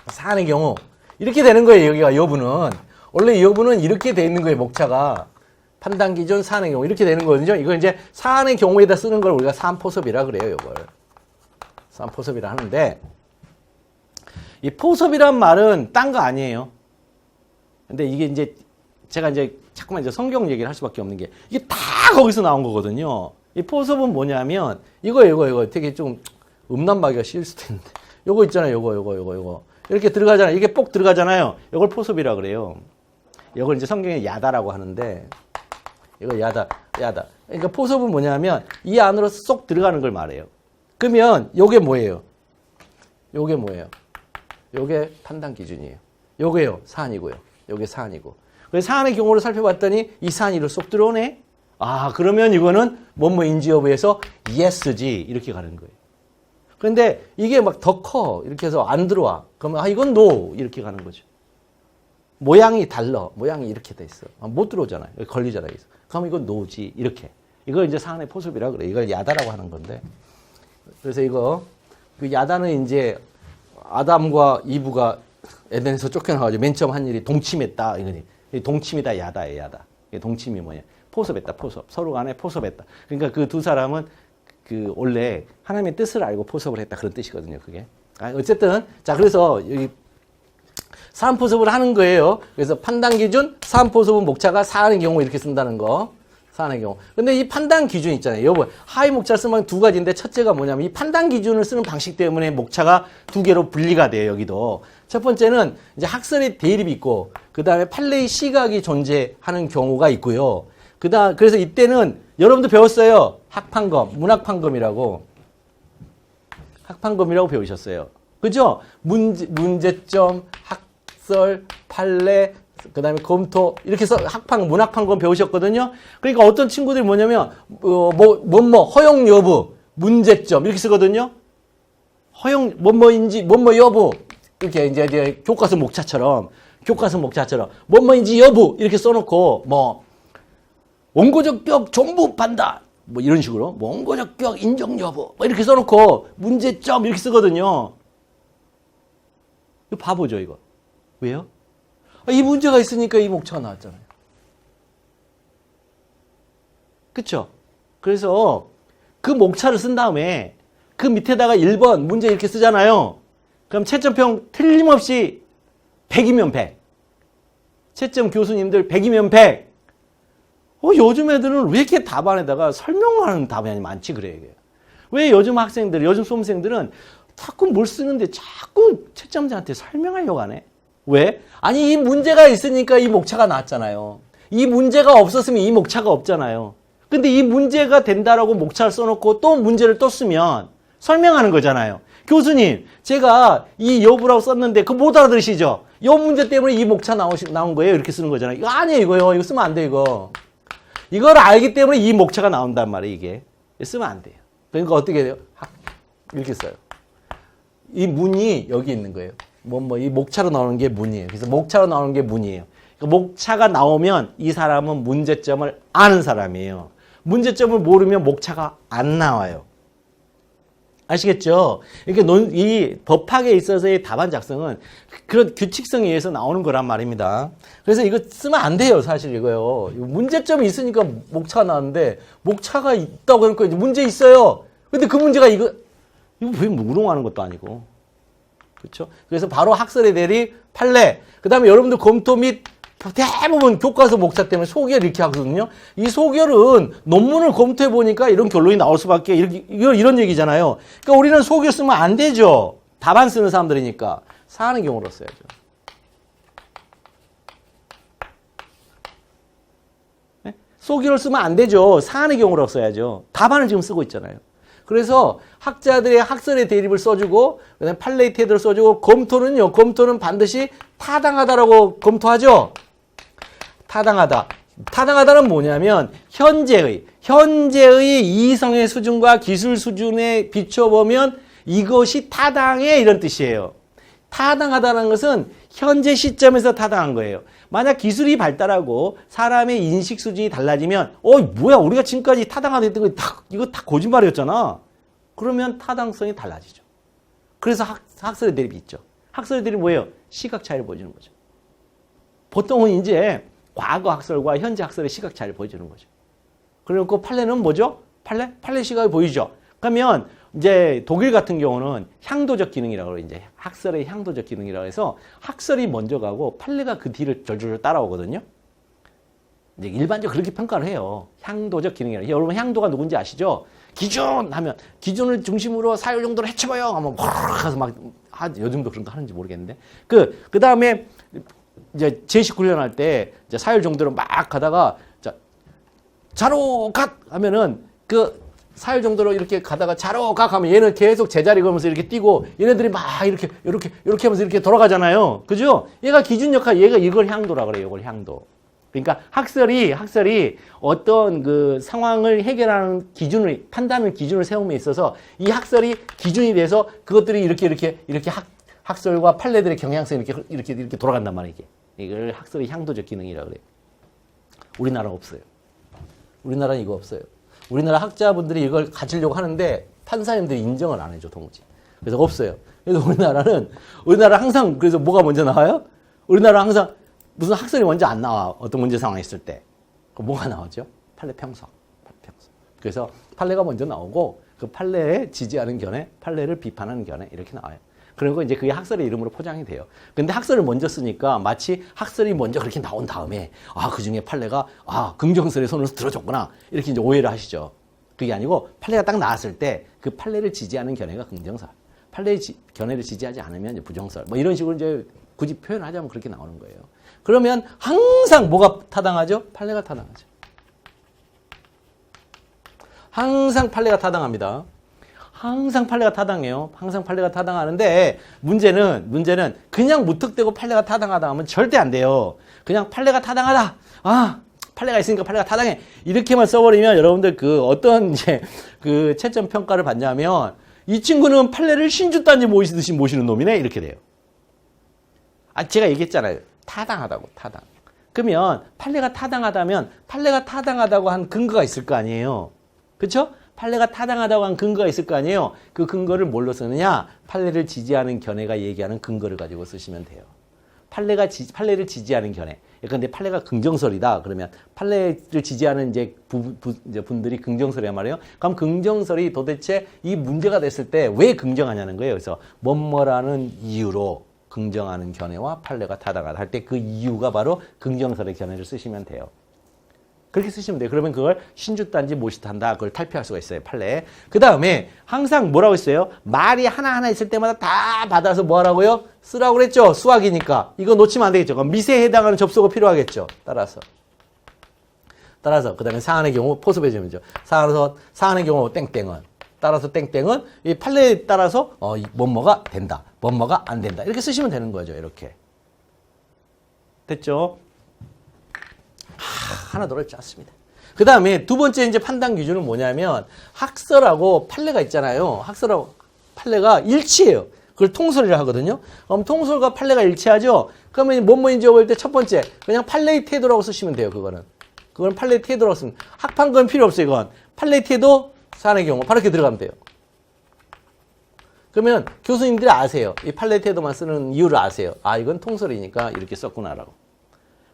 사안의 경우 이렇게 되는 거예요. 여기가 여부는. 원래 여부는 이렇게 돼 있는 거예요. 목차가. 판단 기준 사안의 경우 이렇게 되는 거거든요. 이거 이제 사안의 경우에다 쓰는 걸 우리가 사안 포섭이라 그래요. 이걸. 사안 포섭이라 하는데 이 포섭이란 말은 딴 거 아니에요. 근데 이게 이제 제가 이제 자꾸만 이제 성경 얘기를 할 수밖에 없는 게 이게 다 거기서 나온 거거든요. 이 포섭은 뭐냐면 이거 되게 좀 음란마귀가 씌울 수도 있는데 요거 있잖아요. 요거 이렇게 들어가잖아요. 이게 뽁 들어가잖아요. 이걸 포섭이라 그래요. 이걸 이제 성경에 야다라고 하는데 이거 야다. 그러니까 포섭은 뭐냐면 이 안으로 쏙 들어가는 걸 말해요. 그러면 요게 뭐예요? 요게 판단 기준이에요. 요게요 사안이고요. 요게 사안이고. 그래서 사안의 경우를 살펴봤더니 이 사안이 이로 쏙 들어오네. 아 그러면 이거는 뭐뭐인지 여부에서 yes지 이렇게 가는 거예요. 그런데 이게 막 더 커 이렇게 해서 안 들어와. 그러면 아 이건 no 이렇게 가는 거죠. 모양이 달라. 모양이 이렇게 돼 있어. 못 들어오잖아요. 여기 걸리잖아요. 그럼 이건 no지 이렇게. 이거 이제 사안의 포섭이라 그래. 이걸 야다라고 하는 건데. 그래서 이거 그 야다는 이제 아담과 이브가 에덴에서 쫓겨나가지고 맨 처음 한 일이 동침했다 이거니. 동침이다 야다예요 야다. 동침이 뭐냐? 포섭했다 포섭. 서로 간에 포섭했다. 그러니까 그 두 사람은 그 원래 하나님의 뜻을 알고 포섭을 했다 그런 뜻이거든요. 그게. 어쨌든 자 그래서 여기 사안 포섭을 하는 거예요. 그래서 판단 기준 사안 포섭은 목차가 사안의 경우 이렇게 쓴다는 거. 사안의 경우. 근데 이 판단 기준 있잖아요. 여보 하위 목차 쓰면 두 가지인데 첫째가 뭐냐면 이 판단 기준을 쓰는 방식 때문에 목차가 두 개로 분리가 돼요. 여기도. 첫 번째는 이제 학설의 대립이 있고 그다음에 판례의 시각이 존재하는 경우가 있고요. 그래서 이때는 여러분도 배웠어요. 학판검, 문학판검이라고. 학판검이라고 배우셨어요. 그죠? 문제점, 학설, 판례, 그 다음에 검토, 이렇게 해서 문학판검 배우셨거든요. 그러니까 어떤 친구들이 뭐냐면, 허용 여부, 문제점, 이렇게 쓰거든요. 뭐뭐인지, 뭐뭐 여부, 이렇게 이제 교과서 목차처럼, 뭐뭐인지 여부, 이렇게 써놓고, 원고적 격 정부 판단, 이런 식으로, 원고적 격 인정 여부, 이렇게 써놓고, 문제점, 이렇게 쓰거든요. 이거 바보죠, 이거. 왜요? 이 문제가 있으니까 이 목차가 나왔잖아요. 그쵸? 그래서 그 목차를 쓴 다음에 그 밑에다가 1번 문제 이렇게 쓰잖아요. 그럼 채점평 틀림없이 100이면 100. 채점 교수님들 100이면 100. 요즘 애들은 왜 이렇게 답안에다가 설명하는 답안이 많지 그래 이게. 왜 요즘 학생들, 요즘 수험생들은 자꾸 뭘 쓰는데 자꾸 채점자한테 설명하려고 하네. 왜? 아니 이 문제가 있으니까 이 목차가 나왔잖아요. 이 문제가 없었으면 이 목차가 없잖아요. 근데 이 문제가 된다라고 목차를 써놓고 또 문제를 또 쓰면 설명하는 거잖아요. 교수님 제가 이 여부라고 썼는데 그거 못 알아들으시죠? 이 문제 때문에 이 목차 나온 거예요. 이렇게 쓰는 거잖아요. 이거 아니에요 이거요. 이거 쓰면 안 돼 이거. 이걸 알기 때문에 이 목차가 나온단 말이에요 이게. 쓰면 안 돼요. 그러니까 어떻게 돼요? 이렇게 써요. 이 문이 여기 있는 거예요. 이 목차로 나오는 게 문이에요. 그래서 목차로 나오는 게 문이에요. 그러니까 목차가 나오면 이 사람은 문제점을 아는 사람이에요. 문제점을 모르면 목차가 안 나와요. 아시겠죠? 이렇게 이 법학에 있어서의 답안 작성은 그런 규칙성에 의해서 나오는 거란 말입니다. 그래서 이거 쓰면 안 돼요, 사실 이거요. 문제점이 있으니까 목차가 나왔는데, 목차가 있다고 그러니까 이제 문제 있어요. 근데 그 문제가 이거 왜 우롱하는 것도 아니고. 그렇죠? 그래서 바로 학설의 대립, 판례, 그 다음에 여러분들 검토 및 대부분 교과서 목차 때문에 소결 이렇게 하거든요. 이 소결은 논문을 검토해 보니까 이런 결론이 나올 수밖에 이런 얘기잖아요. 그러니까 우리는 소결 쓰면 안 되죠. 답안 쓰는 사람들이니까 사안의 경우로 써야죠. 네? 소결을 쓰면 안 되죠. 사안의 경우로 써야죠. 답안을 지금 쓰고 있잖아요. 그래서 학자들의 학설의 대립을 써주고 그다음에 판례의 태도를 써주고 검토는 반드시 타당하다라고 검토하죠. 타당하다는 뭐냐면 현재의 이성의 수준과 기술 수준에 비춰보면 이것이 타당해 이런 뜻이에요. 타당하다는 것은 현재 시점에서 타당한 거예요. 만약 기술이 발달하고 사람의 인식 수준이 달라지면 뭐야 우리가 지금까지 타당하다 했던 거 이거 다 거짓말이었잖아. 그러면 타당성이 달라지죠. 그래서 학설의 대립이 있죠. 학설의 대립이 뭐예요? 시각 차이를 보여주는 거죠. 보통은 이제 과거 학설과 현재 학설의 시각 차이를 보여주는 거죠. 그리고 판례는 뭐죠? 판례 시각이 보이죠. 그러면 이제 독일 같은 경우는 향도적 기능이라고 그래요. 이제 학설의 향도적 기능이라고 해서 학설이 먼저 가고 판례가 그 뒤를 절절 따라오거든요. 이제 일반적으로 그렇게 평가를 해요. 향도적 기능이라고. 여러분 향도가 누군지 아시죠? 기준 하면 기준을 중심으로 사유 정도로 해쳐봐요. 하면 확 가서 막 요즘도 그런 거 하는지 모르겠는데. 그 다음에 이제 제식 훈련할 때 이제 사유 정도로 막 가다가 자로 각 하면은 그 사유 정도로 이렇게 가다가 자로 각 하면 얘는 계속 제자리 걸으면서 이렇게 뛰고 얘네들이 막 이렇게 하면서 이렇게 돌아가잖아요. 그죠? 얘가 기준 역할, 얘가 이걸 향도라 그래요. 이걸 향도. 그러니까 학설이 어떤 그 상황을 해결하는 기준을, 판단하는 기준을 세움에 있어서 이 학설이 기준이 돼서 그것들이 이렇게 학설과 판례들의 경향성이 이렇게 돌아간단 말이에요. 이걸 학설의 향도적 기능이라고 그래요. 우리나라는 없어요. 우리나라는 이거 없어요. 우리나라 학자분들이 이걸 가지려고 하는데 판사님들이 인정을 안 해줘, 도무지. 그래서 없어요. 그래서 우리나라 항상, 그래서 뭐가 먼저 나와요? 우리나라 항상 무슨 학설이 먼저 안 나와. 어떤 문제 상황이 있을 때. 뭐가 나오죠? 판례 평서. 그래서 판례가 먼저 나오고 그 판례에 지지하는 견해, 판례를 비판하는 견해 이렇게 나와요. 그리고 이제 그게 학설의 이름으로 포장이 돼요. 근데 학설을 먼저 쓰니까 마치 학설이 먼저 그렇게 나온 다음에 그 중에 판례가 긍정설의 손을 들어줬구나. 이렇게 이제 오해를 하시죠. 그게 아니고 판례가 딱 나왔을 때 그 판례를 지지하는 견해가 긍정설. 판례의 견해를 지지하지 않으면 이제 부정설. 뭐 이런 식으로 이제 굳이 표현하자면 그렇게 나오는 거예요. 그러면 항상 뭐가 타당하죠? 판례가 타당하죠. 항상 판례가 타당합니다. 항상 판례가 타당해요. 항상 판례가 타당하는데 문제는 그냥 무턱대고 판례가 타당하다 하면 절대 안 돼요. 그냥 판례가 타당하다. 판례가 있으니까 판례가 타당해. 이렇게만 써버리면 여러분들 그 어떤 이제 그 채점 평가를 받냐면 이 친구는 판례를 신주단지 모시듯이 모시는 놈이네. 이렇게 돼요. 제가 얘기했잖아요. 타당하다고, 타당. 그러면 판례가 타당하다면 판례가 타당하다고 한 근거가 있을 거 아니에요. 그렇죠? 판례가 타당하다고 한 근거가 있을 거 아니에요. 그 근거를 뭘로 쓰느냐? 판례를 지지하는 견해가 얘기하는 근거를 가지고 쓰시면 돼요. 판례를 지지하는 견해. 근데 판례가 긍정설이다. 그러면 판례를 지지하는 이제 분들이 긍정설이란 말이에요. 그럼 긍정설이 도대체 이 문제가 됐을 때 왜 긍정하냐는 거예요. 그래서 뭐뭐라는 이유로 긍정하는 견해와 판례가 타당하다 할 때 그 이유가 바로 긍정설의 견해를 쓰시면 돼요. 그렇게 쓰시면 돼요. 그러면 그걸 신주단지 모시한다. 그걸 탈피할 수가 있어요. 판례. 그 다음에 항상 뭐라고 했어요? 말이 하나하나 있을 때마다 다 받아서 뭐 하라고요? 쓰라고 그랬죠. 수학이니까. 이거 놓치면 안 되겠죠. 그럼 미세에 해당하는 접속어 필요하겠죠. 따라서. 그 다음에 사안의 경우 포섭해 주면죠. 사안의 경우 땡땡은. 따라서 땡땡은 이 판례에 따라서 뭐뭐가 된다. 뭐뭐가 안 된다. 이렇게 쓰시면 되는 거죠. 이렇게. 됐죠? 하나도 어렵지 않습니다. 그 다음에 두 번째 이제 판단 기준은 뭐냐면 학설하고 판례가 있잖아요. 학설하고 판례가 일치해요. 그걸 통설이라 하거든요. 그럼 통설과 판례가 일치하죠. 그러면 뭐뭐인지 볼 때 첫 번째 그냥 판례의 태도라고 쓰시면 돼요. 그거는 판례의 태도라고 쓰면 학판권 필요 없어요. 이건 판례의 태도 사안의 경우 바로 이렇게 들어가면 돼요. 그러면 교수님들이 아세요. 이 판례의 태도만 쓰는 이유를 아세요. 이건 통설이니까 이렇게 썼구나라고.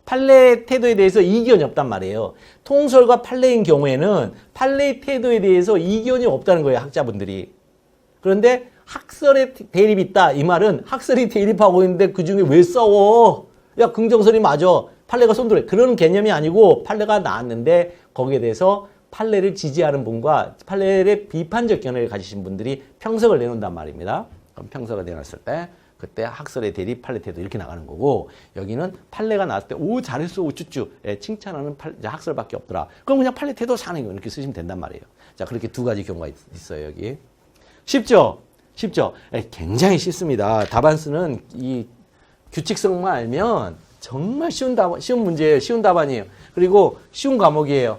판례 태도에 대해서 이견이 없단 말이에요. 통설과 판례인 경우에는 판례 태도에 대해서 이견이 없다는 거예요. 학자분들이. 그런데 학설에 대립이 있다. 이 말은 학설이 대립하고 있는데 그중에 왜 싸워? 야 긍정설이 맞아. 판례가 손들어. 그런 개념이 아니고 판례가 나왔는데 거기에 대해서 판례를 지지하는 분과 판례의 비판적 견해를 가지신 분들이 평석을 내놓는단 말입니다. 그럼 평석을 내놨을 때 그때 학설의 대립, 판례 태도 이렇게 나가는 거고 여기는 판례가 나왔을 때 오 잘했어 우쭈쭈 칭찬하는 학설밖에 없더라. 그럼 그냥 판례 태도 사는 거 이렇게 쓰시면 된단 말이에요. 자 그렇게 두 가지 경우가 있어요. 여기 쉽죠? 굉장히 쉽습니다. 답안수는 이 규칙성만 알면 정말 쉬운 문제예요. 쉬운 답안이에요. 그리고 쉬운 과목이에요.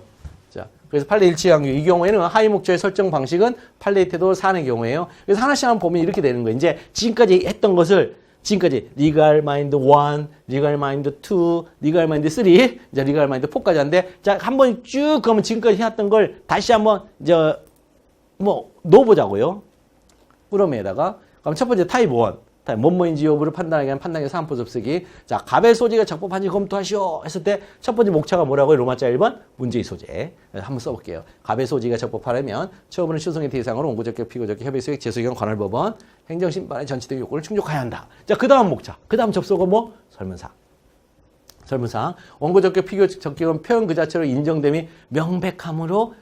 자 그래서 판례 일치한 이 경우에는 하위 목적의 설정 방식은 판례의 태도 사안의 경우에요. 그래서 하나씩 한번 보면 이렇게 되는 거예요. 이제 지금까지 했던 것을 지금까지 legal mind 1, legal mind 2, legal mind 3, 이제 legal mind 4까지 하는데 자 한번 쭉 그러면 지금까지 해왔던 걸 다시 한번 이제 뭐 넣어보자고요. 꾸러미에다가 그럼 첫 번째 타입 1 뭐뭐인지 여부를 판단하기 위한 판단의 사안포섭 쓰기. 자, 갑의 소재가 적법한지 검토하시오 했을 때 첫 번째 목차가 뭐라고요? 로마자 1번 문제의 소재. 한번 써볼게요. 갑의 소재가 적법하려면 처음으로는 추송의 대상으로 원고적격, 피고적격, 협의소액, 재소경, 관할법원, 행정심판의 전치된 요건을 충족해야 한다. 자, 그 다음 목차. 그 다음 접속은 뭐? 설문상. 설문상. 원고적격, 피고적격은 표현 그 자체로 인정됨이 명백함으로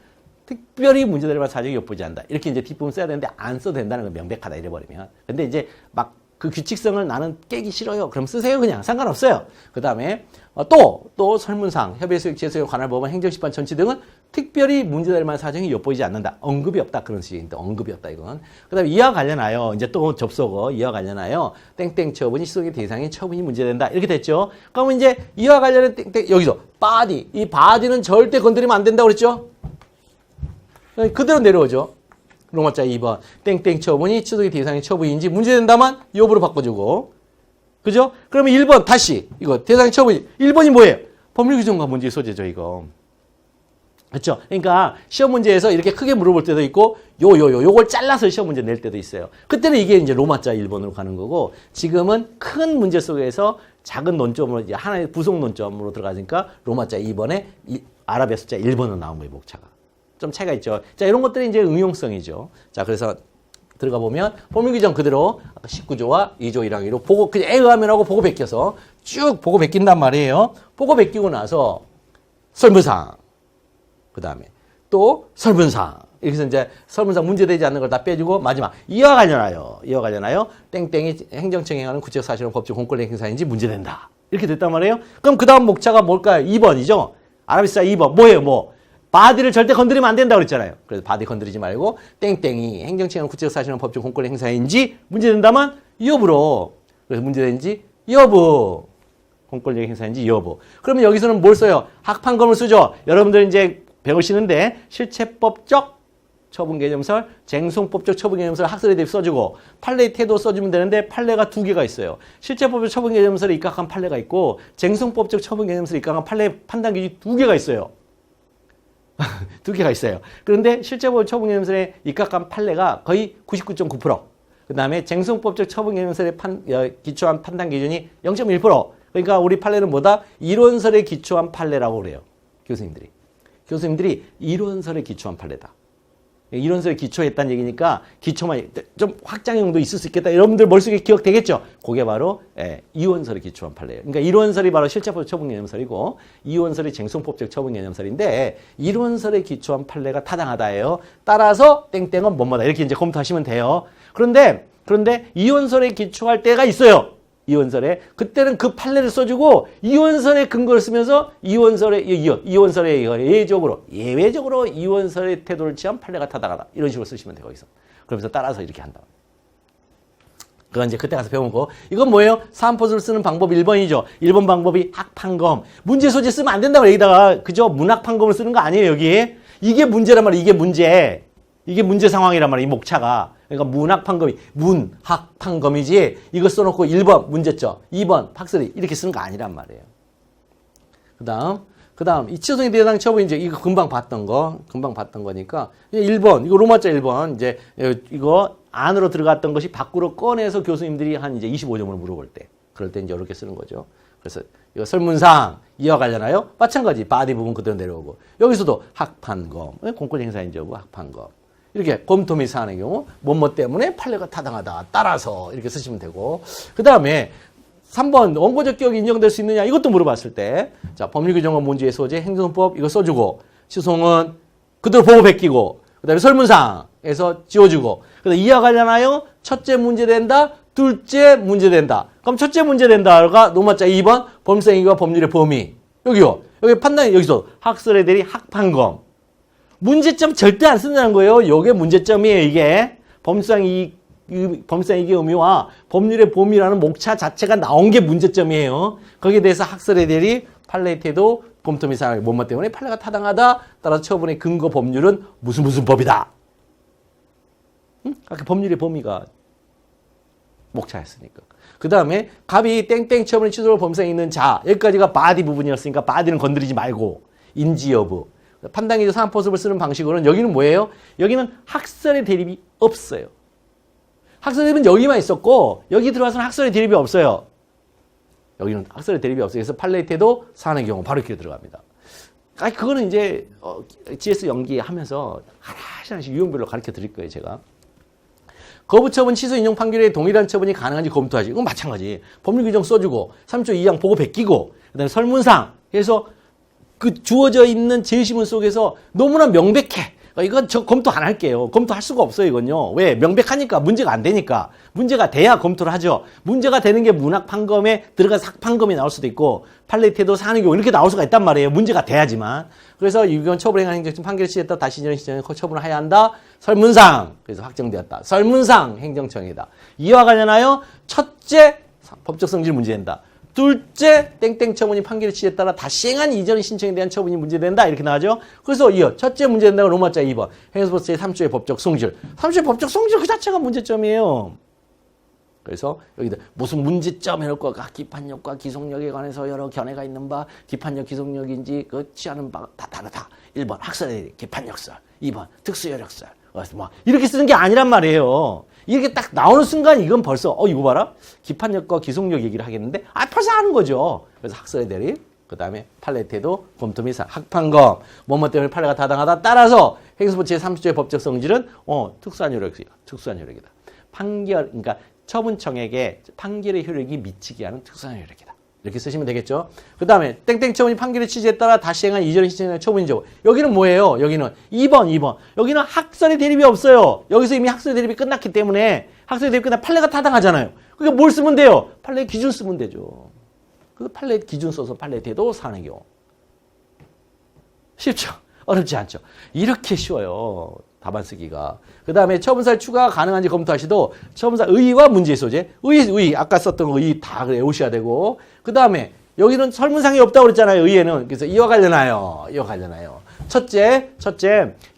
특별히 문제될 만한 사정이 엿보지 않는다. 이렇게 이제 뒷부분 써야 되는데 안 써도 된다는 건 명백하다 이래버리면. 근데 이제 막 그 규칙성을 나는 깨기 싫어요. 그럼 쓰세요 그냥. 상관없어요. 그 다음에 또 설문상, 협의소액, 재소용, 관할법원, 행정심판, 전치 등은 특별히 문제될 만한 사정이 엿보이지 않는다. 언급이 없다. 그런 식인데 언급이 없다 이건. 그 다음에 이와 관련하여 이제 또 접속어 이와 관련하여 땡땡 처분이 시속의 대상인 처분이 문제된다. 이렇게 됐죠. 그럼 이제 이와 관련해 땡땡 여기서 body. 이 body는 절대 건드리면 안 된다고 그랬죠. 그대로 내려오죠. 로마자 2번. 땡땡 처분이 취소의 대상의 처분인지 문제된다만 여부로 바꿔주고. 그죠? 그러면 1번 다시 이거 대상의 처분이 1번이 뭐예요? 법률 규정과 문제의 소재죠 이거. 그렇죠? 그러니까 시험 문제에서 이렇게 크게 물어볼 때도 있고 요걸 잘라서 시험 문제 낼 때도 있어요. 그때는 이게 이제 로마자 1번으로 가는 거고 지금은 큰 문제 속에서 작은 논점으로 이제 하나의 부속 논점으로 들어가니까 로마자 2번에 아랍의 숫자 1번으로 나온 거예요 목차가. 좀 차이가 있죠. 자, 이런 것들이 이제 응용성이죠. 자, 그래서 들어가 보면 법률 규정 그대로 19조와 2조 1항 1호 보고 그냥 애의하면하고 보고 베껴서 쭉 보고 베낀단 말이에요. 보고 베끼고 나서 설문상 그다음에 또 설문상 이렇게 해서 이제 설문상 문제되지 않는 걸 다 빼주고 마지막 이와 관련하여 땡땡이 행정청에 행하는 구체적 사실은 법적 공권력 행사인지 문제된다. 이렇게 됐단 말이에요. 그럼 그다음 목차가 뭘까요? 2번이죠. 아랍에서 2번 뭐예요? 뭐 바디를 절대 건드리면 안 된다고 그랬잖아요. 그래서 바디 건드리지 말고 땡땡이 행정청의 구체적 사실은 법적 공권력 행사인지 문제된다만 여부로. 그래서 문제된지 여부. 공권력 행사인지 여부. 그러면 여기서는 뭘 써요? 학판검을 쓰죠. 여러분들 이제 배우시는데 실체법적 처분개념설, 쟁송법적 처분개념설 학설에 대해 써주고 판례의 태도 써주면 되는데 판례가 두 개가 있어요. 실체법적 처분개념설에 입각한 판례가 있고 쟁송법적 처분개념설에 입각한 판례 판단기준이 두 개가 있어요. 두 개가 있어요. 그런데 실제법 처분개념설에 입각한 판례가 거의 99.9%. 그 다음에 쟁송법적 처분개념설에 기초한 판단 기준이 0.1%. 그러니까 우리 판례는 뭐다? 이론설에 기초한 판례라고 그래요. 교수님들이 이론설에 기초한 판례다. 이론설에 기초했다는 얘기니까 기초만 좀 확장형도 있을 수 있겠다. 여러분들 머릿속에 기억되겠죠? 그게 바로 이원설에 기초한 판례예요. 그러니까 이론설이 바로 실체법 처분개념설이고 이원설이 쟁송법적 처분개념설인데 이론설에 기초한 판례가 타당하다예요. 따라서 땡땡은 뭐뭐다. 이렇게 이제 검토하시면 돼요. 그런데 이원설에 기초할 때가 있어요. 이원설에 그때는 그 판례를 써주고 이원설의 근거를 쓰면서 이원설의 예외적으로 이원설의 태도를 취한 판례가 타당하다 이런 식으로 쓰시면 돼요. 거기서 그러면서 따라서 이렇게 한다. 그건 이제 그때 가서 배운 거. 이건 뭐예요? 사안포수를 쓰는 방법 1번이죠. 1번 방법이 학판검. 문제 소재 쓰면 안 된다고 여기다가 그죠? 문학판검을 쓰는 거 아니에요 여기. 이게 문제란 말이에요. 이게 문제 상황이란 말이에요. 이 목차가. 그러니까 문학판검이 문학판검이지 이거 써놓고 1번 문제점, 2번 학설이 이렇게 쓰는 거 아니란 말이에요. 그 다음 이치소송의 대상 처분 이제 이거 금방 봤던 거니까 1번 이거 로마자 1번 이제 이거 안으로 들어갔던 것이 밖으로 꺼내서 교수님들이 한 이제 25점으로 물어볼 때 그럴 때 이제 이렇게 쓰는 거죠. 그래서 이거 설문상 이와 관련하여 마찬가지 바디 부분 그대로 내려오고 여기서도 학판검 공권 행사인지 여부 학판검 이렇게 검토 및 사안의 경우 뭐뭐 때문에 판례가 타당하다. 따라서 이렇게 쓰시면 되고 그 다음에 3번 원고적 기억이 인정될 수 있느냐 이것도 물어봤을 때 자 법률 규정과 문제의 소재 행정법 이거 써주고 시송은 그대로 보고 베끼고 그 다음에 설문상에서 지워주고 그 다음에 이와 관련하여 첫째 문제된다 둘째 문제된다. 그럼 첫째 문제된다가 노마자 2번 범생이와 법률의 범위 여기요. 여기 판단이 여기서 학설에 대리 학판검 문제점 절대 안 쓴다는 거예요. 이게 문제점이에요. 이게 범상이익의 의미와 법률의 범위라는 목차 자체가 나온 게 문제점이에요. 거기에 대해서 학설에 대리 판례의 태도 검토 및 사항의 뭐뭐 때문에 판례가 타당하다. 따라서 처분의 근거 법률은 무슨 법이다. 응? 아까 법률의 범위가 목차였으니까. 그 다음에 갑이 땡땡 처분의 취소로 범상이 있는 자 여기까지가 바디 부분이었으니까 바디는 건드리지 말고 인지 여부. 판단기준 사안포섭을 쓰는 방식으로는 여기는 뭐예요? 여기는 학설의 대립이 없어요. 학설의 대립은 여기만 있었고 여기 들어와서는 학설의 대립이 없어요. 여기는 학설의 대립이 없어요. 그래서 팔레이테도 산의 경우 바로 이렇게 들어갑니다. 아니 그거는 이제 GS 연기하면서 하나씩 유형별로 가르쳐 드릴 거예요, 제가. 거부처분 취소 인용 판결에 동일한 처분이 가능한지 검토하지. 이건 마찬가지. 법률 규정 써주고 3조 2항 보고 베끼고 그다음에 설문상 해서 그 주어져 있는 제시문 속에서 너무나 명백해. 이건 저 검토 안 할게요. 검토할 수가 없어요, 이건요. 왜? 명백하니까 문제가 안 되니까. 문제가 돼야 검토를 하죠. 문제가 되는 게 문학 판검에 들어가서 학판검이 나올 수도 있고 판례태도 사는 경우 이렇게 나올 수가 있단 말이에요. 문제가 돼야지만. 그래서 유기견 처벌행한 행정처분 판결을 취했다. 다시 이전 시점에 처분을 해야 한다. 설문상. 그래서 확정되었다. 설문상 행정청이다. 이와 관련하여 첫째 법적 성질 문제된다. 둘째, 땡땡 처분이 판결의 취지에 따라 다시 행한 이전 신청에 대한 처분이 문제된다. 이렇게 나가죠. 그래서 이어 첫째 문제된다가 로마자 2번. 행정소법제의 3조의 법적 성질. 3조의 법적 성질 그 자체가 문제점이에요. 그래서 여기다 무슨 문제점 해놓고 기판력과 기속력에 관해서 여러 견해가 있는 바 기판력 기속력인지 그 취하는 바가 다 다르다. 1번 학설의 기판력설. 2번 특수여력설. 그래서 뭐 이렇게 쓰는 게 아니란 말이에요. 이렇게 딱 나오는 순간 이건 벌써 이거 봐라. 기판력과 기속력 얘기를 하겠는데 벌써 하는 거죠. 그래서 학설의 대립, 그 다음에 판례태도, 검토 및 학판검, 뭐뭐 때문에 판례가 타당하다. 따라서 행정소법 제30조의 법적 성질은 특수한 효력이다. 판결, 그러니까 처분청에게 판결의 효력이 미치게 하는 특수한 효력이다. 이렇게 쓰시면 되겠죠. 그 다음에 땡땡 처분이 판결의 취지에 따라 다시 행한 이전 신청의 처분이죠. 여기는 뭐예요? 여기는 2번. 여기는 학설의 대립이 없어요. 여기서 이미 학설의 대립이 끝났기 때문에 학설의 대립이 끝나면 판례가 타당하잖아요. 그러니까 뭘 쓰면 돼요? 판례 기준 쓰면 되죠. 그 판례 기준 써서 판례태도 사는 경우. 쉽죠? 어렵지 않죠? 이렇게 쉬워요. 답안 쓰기가. 그 다음에 처분사의 추가가 가능한지 검토하시도 처분사 의의와 문제의 소재. 의의. 아까 썼던 의의 다 외우셔야 되고. 그 다음에 여기는 설문상이 없다고 그랬잖아요. 의의에는. 그래서 이와 관련하여. 첫째.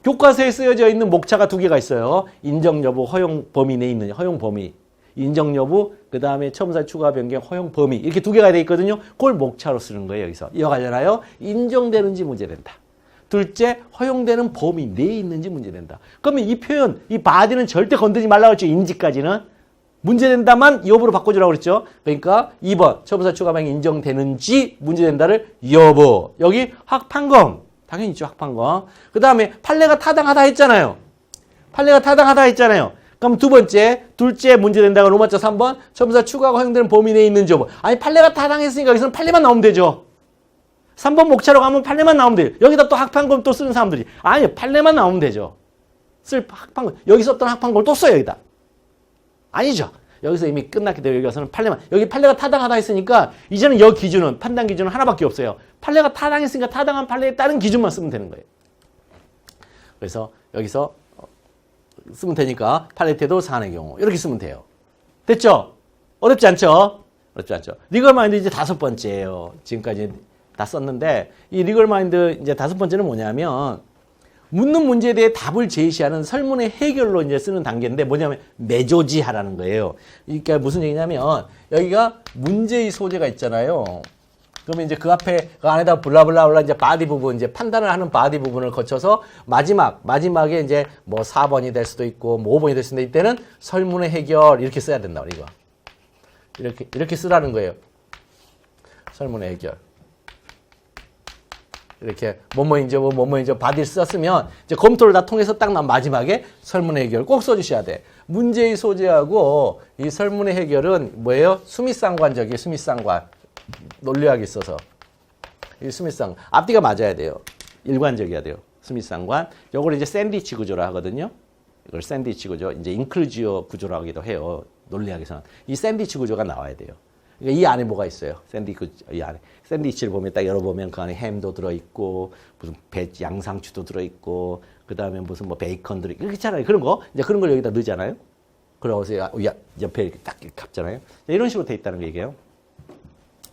교과서에 쓰여져 있는 목차가 2개가 있어요. 인정 여부, 허용 범위 내에 있는 허용 범위. 인정 여부, 그 다음에 처분사의 추가 변경, 허용 범위. 이렇게 2개가 돼 있거든요. 그걸 목차로 쓰는 거예요. 여기서. 이와 관련하여 인정되는지 문제된다. 둘째, 허용되는 범위 내에 있는지 문제된다. 그러면 이 표현, 이 바디는 절대 건드리지 말라고 했죠. 인지까지는. 문제된다만 여부로 바꿔주라고 그랬죠. 그러니까 2번, 처분사 추가 방향이 인정되는지 문제된다를 여부. 여기 학판검. 당연히 있죠, 학판검. 그 다음에 판례가 타당하다 했잖아요. 그럼 두 번째, 둘째 문제된다가 로마자 3번, 처분사 추가가 허용되는 범위 내에 있는지 여부. 아니, 판례가 타당했으니까 여기서는 판례만 나오면 되죠. 3번 목차로 가면 판례만 나오면 돼요. 여기다 또 학판검 또 쓰는 사람들이. 아니요. 판례만 나오면 되죠. 쓸 학판검. 여기 썼던 학판검을 또 써요. 여기다. 아니죠. 여기서 이미 끝났기 때문에 여기 와서는 판례만. 여기 판례가 타당하다 했으니까 이제는 여기 기준은 판단 기준은 하나밖에 없어요. 판례가 타당했으니까 타당한 판례에 따른 기준만 쓰면 되는 거예요. 그래서 여기서 쓰면 되니까 판례태도 사안의 경우 이렇게 쓰면 돼요. 됐죠? 어렵지 않죠? 리걸 마인드 이제 5번째예요. 지금까지 다 썼는데 이 리걸 마인드 이제 5번째는 뭐냐면 묻는 문제에 대해 답을 제시하는 설문의 해결로 이제 쓰는 단계인데 뭐냐면 매조지하라는 거예요. 그러니까 무슨 얘기냐면 여기가 문제의 소재가 있잖아요. 그러면 이제 그 앞에 그 안에다 블라블라블라 이제 바디 부분 이제 판단을 하는 바디 부분을 거쳐서 마지막에 이제 뭐 4번이 될 수도 있고 뭐 5번이 될 수도 있는데 이때는 설문의 해결 이렇게 써야 된다. 이거 이렇게 쓰라는 거예요. 설문의 해결. 이렇게 뭐뭐인지 바디를 썼으면 이제 검토를 다 통해서 딱 난 마지막에 설문의 해결 꼭 써주셔야 돼. 문제의 소재하고 이 설문의 해결은 뭐예요? 수미상관적이에요. 수미상관. 논리학이 있어서. 이 수미상관. 앞뒤가 맞아야 돼요. 일관적이어야 돼요. 수미상관. 요걸 이제 샌드위치 구조라 하거든요. 이걸 샌드위치 구조. 이제 인클루지어 구조라고 하기도 해요. 논리학에서는. 이 샌드위치 구조가 나와야 돼요. 그러니까 이 안에 뭐가 있어요? 이 안에. 샌드위치를 보면 딱 열어보면 그 안에 햄도 들어있고, 무슨 양상추도 들어있고, 그 다음에 무슨 뭐 베이컨 들어있고, 이렇게 있잖아요. 그런 거. 이제 그런 걸 여기다 넣잖아요. 그러고서 옆에 이렇게 딱 kap잖아요. 이런 식으로 돼 있다는 얘기예요.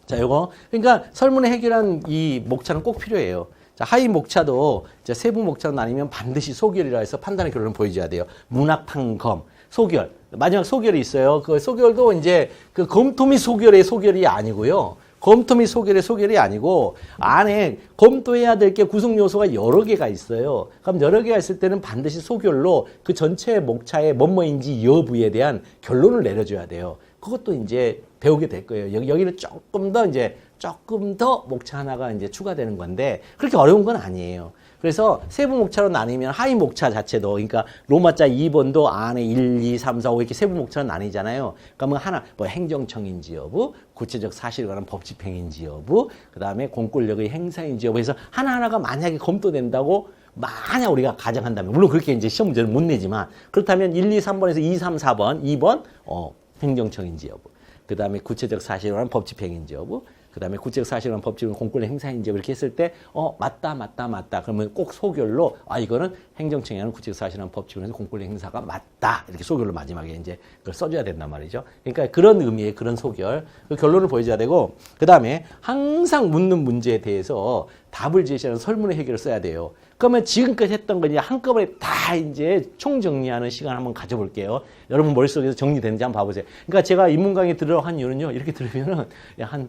자, 요거. 그러니까 설문에 해결한 이 목차는 꼭 필요해요. 자, 하위 목차도 이제 세부 목차는 아니면 반드시 소결이라 해서 판단의 결론을 보여줘야 돼요. 문학판검, 소결. 마지막 소결이 있어요. 그 소결도 이제 그 검토 및 소결의 소결이 아니고요. 검토 및 소결이 아니고 안에 검토해야 될 게 구성 요소가 여러 개가 있어요. 그럼 여러 개가 있을 때는 반드시 소결로 그 전체 목차의 뭐뭐인지 여부에 대한 결론을 내려줘야 돼요. 그것도 이제 배우게 될 거예요. 여기는 조금 더 목차 하나가 이제 추가되는 건데 그렇게 어려운 건 아니에요. 그래서 세부 목차로 나뉘면 하위 목차 자체도 그러니까 로마자 2번도 안에 1, 2, 3, 4, 5 이렇게 세부 목차로 나뉘잖아요. 그러면 하나 뭐 행정청인지 여부, 구체적 사실에 관한 법 집행인지 여부, 그다음에 공권력의 행사인지 여부 해서 하나하나가 만약에 검토된다고 만약 우리가 가정한다면 물론 그렇게 이제 시험 문제는 못 내지만 그렇다면 1, 2, 3번에서 2, 3, 4번, 2번 행정청인지 여부, 그다음에 구체적 사실에 관한 법 집행인지 여부, 그다음에 구체적 사실에 관한 법 집행 공권력 행사인지 이렇게 했을 때 맞다 그러면 꼭 소결로 이거는 행정청에 관한 구체적 사실에 관한 법 집행에서 공권력 행사가 맞다 이렇게 소결로 마지막에 이제 그걸 써줘야 된단 말이죠. 그러니까 그런 의미의 그런 소결 그 결론을 보여줘야 되고 그다음에 항상 묻는 문제에 대해서 답을 제시하는 설문의 해결을 써야 돼요. 그러면 지금까지 했던 거 이제 한꺼번에 다 이제 총정리하는 시간 한번 가져볼게요. 여러분 머릿속에서 정리되는지 한번 봐보세요. 그러니까 제가 인문 강의 들으러 한 이유는요. 이렇게 들으면은 한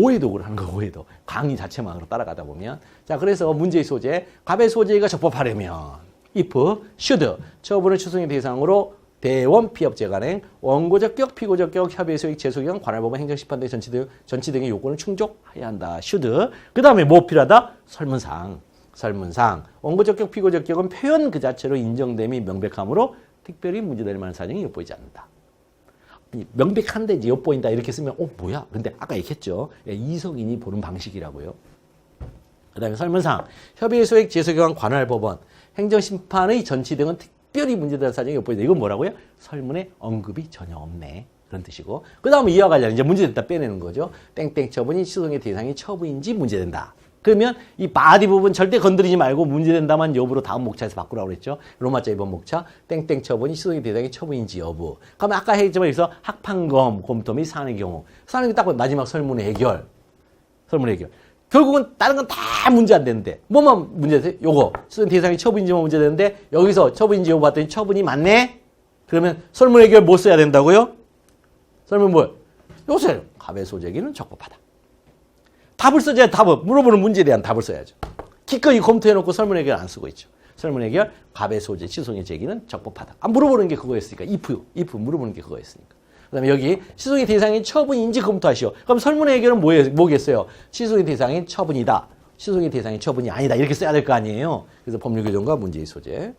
오해독을 하는 거예요. 오해독. 강의 자체만으로 따라가다 보면. 자, 그래서 문제의 소재. 갑의 소재가 적법하려면 if, should. 처분을 추송의 대상으로 대원 피업제 간행, 원고적격, 피고적격, 협의의 소익, 재소경, 관할법원, 행정심판 등 전치 등의 요건을 충족해야 한다. should. 그 다음에 뭐 필요하다? 설문상. 원고적격, 피고적격은 표현 그 자체로 인정됨이 명백하므로 특별히 문제될 만한 사정이 엿보이지 않는다. 명백한데 이제 엿보인다 이렇게 쓰면 뭐야? 근데 아까 얘기했죠. 이성인이 보는 방식이라고요. 그 다음에 설문상 협의의 소액 재소경한 관할법원 행정심판의 전치 등은 특별히 문제될 사정이 엿보인다. 이건 뭐라고요? 설문에 언급이 전혀 없네. 그런 뜻이고 그 다음에 이와 관련 이제 문제됐다 빼내는 거죠. 땡땡 처분이 취소의 대상이 처분인지 문제된다. 그러면 이 바디 부분 절대 건드리지 말고 문제된다만 여부로 다음 목차에서 바꾸라고 그랬죠. 로마자 2번 목차 땡땡 처분이 시소의 대상이 처분인지 여부. 그러면 아까 했지만 여기서 학판검, 검토 및 사안의 경우. 사안의 경우 딱 마지막 설문의 해결. 결국은 다른 건 다 문제 안 되는데 뭐만 문제돼? 요거 시소의 대상이 처분인지만 문제되는데 여기서 처분인지 여부 봤더니 처분이 맞네? 그러면 설문 해결 뭐 써야 된다고요? 설문 뭐? 요새 갑의 소재기는 적법하다. 답을 써줘야 답을 물어보는 문제에 대한 답을 써야죠. 기꺼이 검토해놓고 설문 해결 안 쓰고 있죠. 설문 해결 갑의 소재 취소의 제기는 적법하다. 물어보는 게 그거였으니까 if 물어보는 게 그거였으니까. 그다음에 여기 취소의 대상인 처분인지 검토하시오. 그럼 설문 해결은 뭐겠어요? 취소의 대상인 처분이다. 취소의 대상인 처분이 아니다. 이렇게 써야 될 거 아니에요. 그래서 법률 규정과 문제의 소재.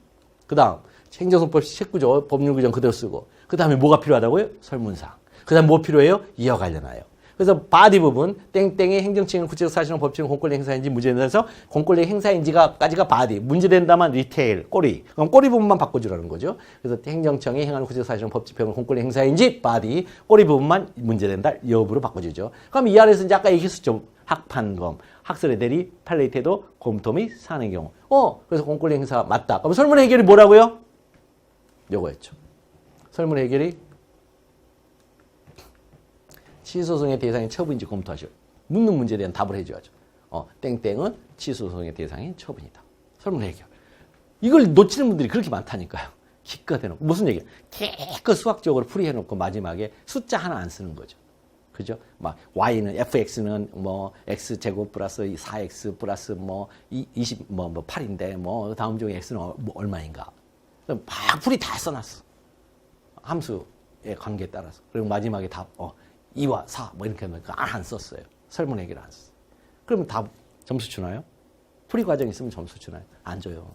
그다음 행정소법 19조 법률 규정 그대로 쓰고. 그다음에 뭐가 필요하다고요? 설문상. 그다음 뭐 필요해요? 이와 관련하여. 그래서 바디 부분 땡땡의 행정청은 구체적 사실은 법칙은 공권력 행사인지 문제된다서 공권력 행사인지가까지가 바디 문제된다만 리테일 꼬리 그럼 꼬리 부분만 바꿔주라는 거죠. 그래서 행정청이 행하는 구체적 사실은 법집행은 공권력 행사인지 바디 꼬리 부분만 문제된다 여부로 바꿔주죠. 그럼 이 안에서 이제 아까 얘기했었죠. 학판검 학설의 대리 판례의 태도 검토 및 사안의 경우 그래서 공권력 행사 맞다. 그럼 설문 해결이 뭐라고요? 요거였죠. 설문 해결이 취소소송의 대상인 처분인지 검토하시오. 묻는 문제에 대한 답을 해줘야죠. 땡땡은 취소소송의 대상인 처분이다. 설문 해결. 이걸 놓치는 분들이 그렇게 많다니까요. 기껏 해놓고. 무슨 얘기야? 기껏 수학적으로 풀이해놓고 마지막에 숫자 하나 안 쓰는 거죠. 그죠? 막 y는 fx는 뭐 x제곱 플러스 4x 플러스 뭐 20 뭐 8인데 뭐 다음 중에 x는 뭐 얼마인가. 막 풀이 다 써놨어. 함수의 관계에 따라서. 그리고 마지막에 답 2와 4 뭐 이렇게 하면 안 썼어요. 설문 해결 안 썼어요. 그러면 다 점수 주나요? 풀이 과정 있으면 점수 주나요? 안 줘요.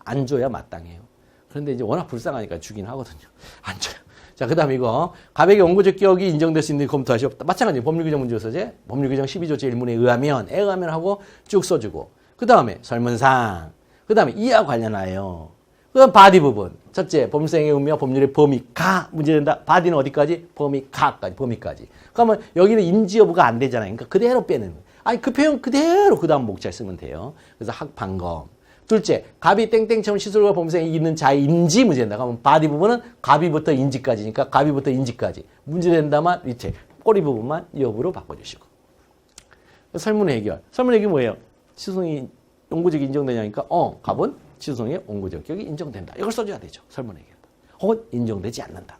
안 줘야 마땅해요. 그런데 이제 워낙 불쌍하니까 주긴 하거든요. 안 줘요. 자, 그 다음에 이거 가백의 원고적 기억이 인정될 수 있는 검토하시오. 마찬가지 법률규정 문제소재 법률규정 12조 제1문에 의하면 하고 쭉 써주고 그 다음에 설문상 그 다음에 이와 관련하여 그 다음 바디 부분. 첫째, 법률성의 의미와 법률의 범위가 문제된다. 바디는 어디까지? 범위까지. 그러면 여기는 인지 여부가 안 되잖아요. 그러니까 그대로 빼는. 그 표현 그대로 그 다음 목차에 쓰면 돼요. 그래서 학판검. 둘째, 갑이 땡땡처럼 시술과 범죄성이 있는 자인지 문제된다. 그러면 바디 부분은 갑이부터 인지까지니까 갑이부터 인지까지. 문제된다만 밑에 꼬리 부분만 여부로 바꿔주시고. 설문 해결. 설문 해결이 뭐예요? 취소성이 원고적이 인정되냐니까 갑은 취소성의 원고적 격이 인정된다. 이걸 써줘야 되죠. 설문 해결. 혹은 인정되지 않는다.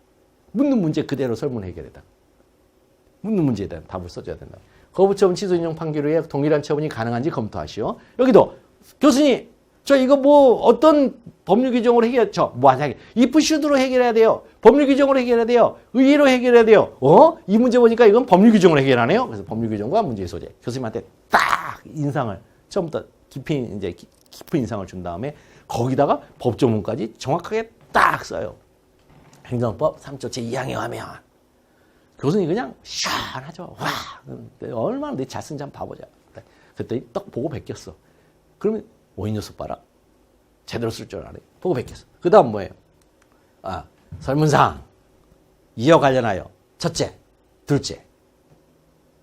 묻는 문제 그대로 설문 해결에다. 묻는 문제에 대한 답을 써줘야 된다. 거부처분 취소 인용 판결 후에 동일한 처분이 가능한지 검토하시오. 여기도 교수님 저 이거 뭐 어떤 법률 규정으로 만약에 if should로 해결해야 돼요. 법률 규정으로 해결해야 돼요. 의의로 해결해야 돼요. 이 문제 보니까 이건 법률 규정으로 해결하네요. 그래서 법률 규정과 문제의 소재. 교수님한테 딱 인상을 처음부터 깊은 인상을 준 다음에 거기다가 법조문까지 정확하게 딱 써요. 행정법 3조 제2항에 의하면 교수님 그냥 시원하죠. 와, 얼마나 내 잘 쓴지 한번 봐보자. 그랬더니 딱 보고 베꼈어. 그러면 원인 요소 봐라. 제대로 쓸 줄 알아요. 보고 베꼈어. 그 다음 뭐예요? 설문상 이와 관련하여 첫째, 둘째.